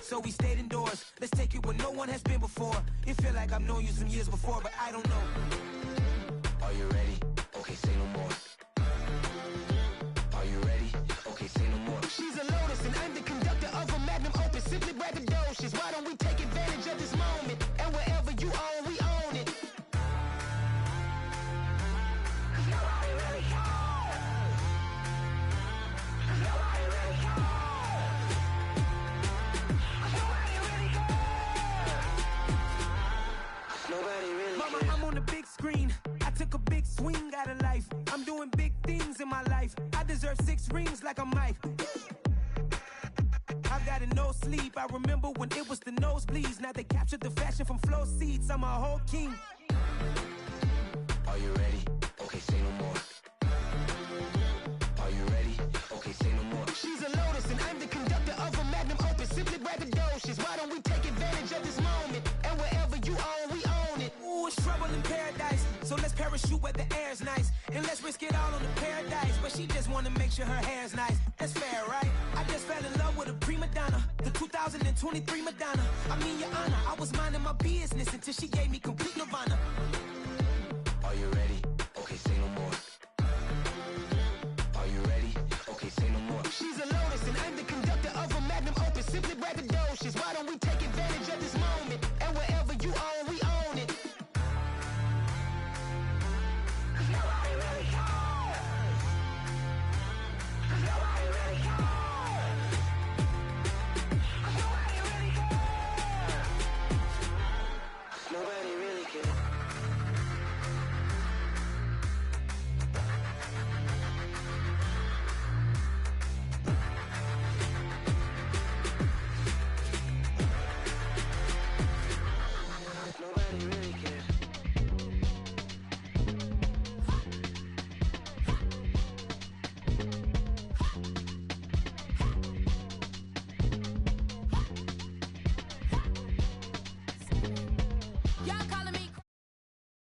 So we stayed indoors. Let's take it where no one has been before. It feel like I've known you some years before, but I don't know. Are you ready? Okay, say no more. Are you ready? Okay, say no more. She's a lotus and I'm the conductor of a magnum opus. Simply braggadocious. Why don't we take advantage of this moment? And wherever you own, we own it. Mama, I'm on the big screen. I took a big swing out of life. I'm doing big things in my life. I deserve 6 rings like I'm Mike. I've got no sleep. I remember when it was the nosebleeds. Now they captured the fashion from flow seats. I'm a whole king. Are you ready? Okay, say no more. Are you ready? Okay, say no more. She's a lotus and I'm the conductor of a magnum opus. Simply braggadocious. Why don't we take advantage of this moment? And wherever you own, we own it. Ooh, it's trouble in paradise. So let's parachute where the air's nice. And let's risk it all on the paradise. But she just wanna make sure her hair's nice. That's fair, right? I just fell in love with a prima donna. The 2023 Madonna. I mean, your honor, I was minding my business until she gave me complete nirvana.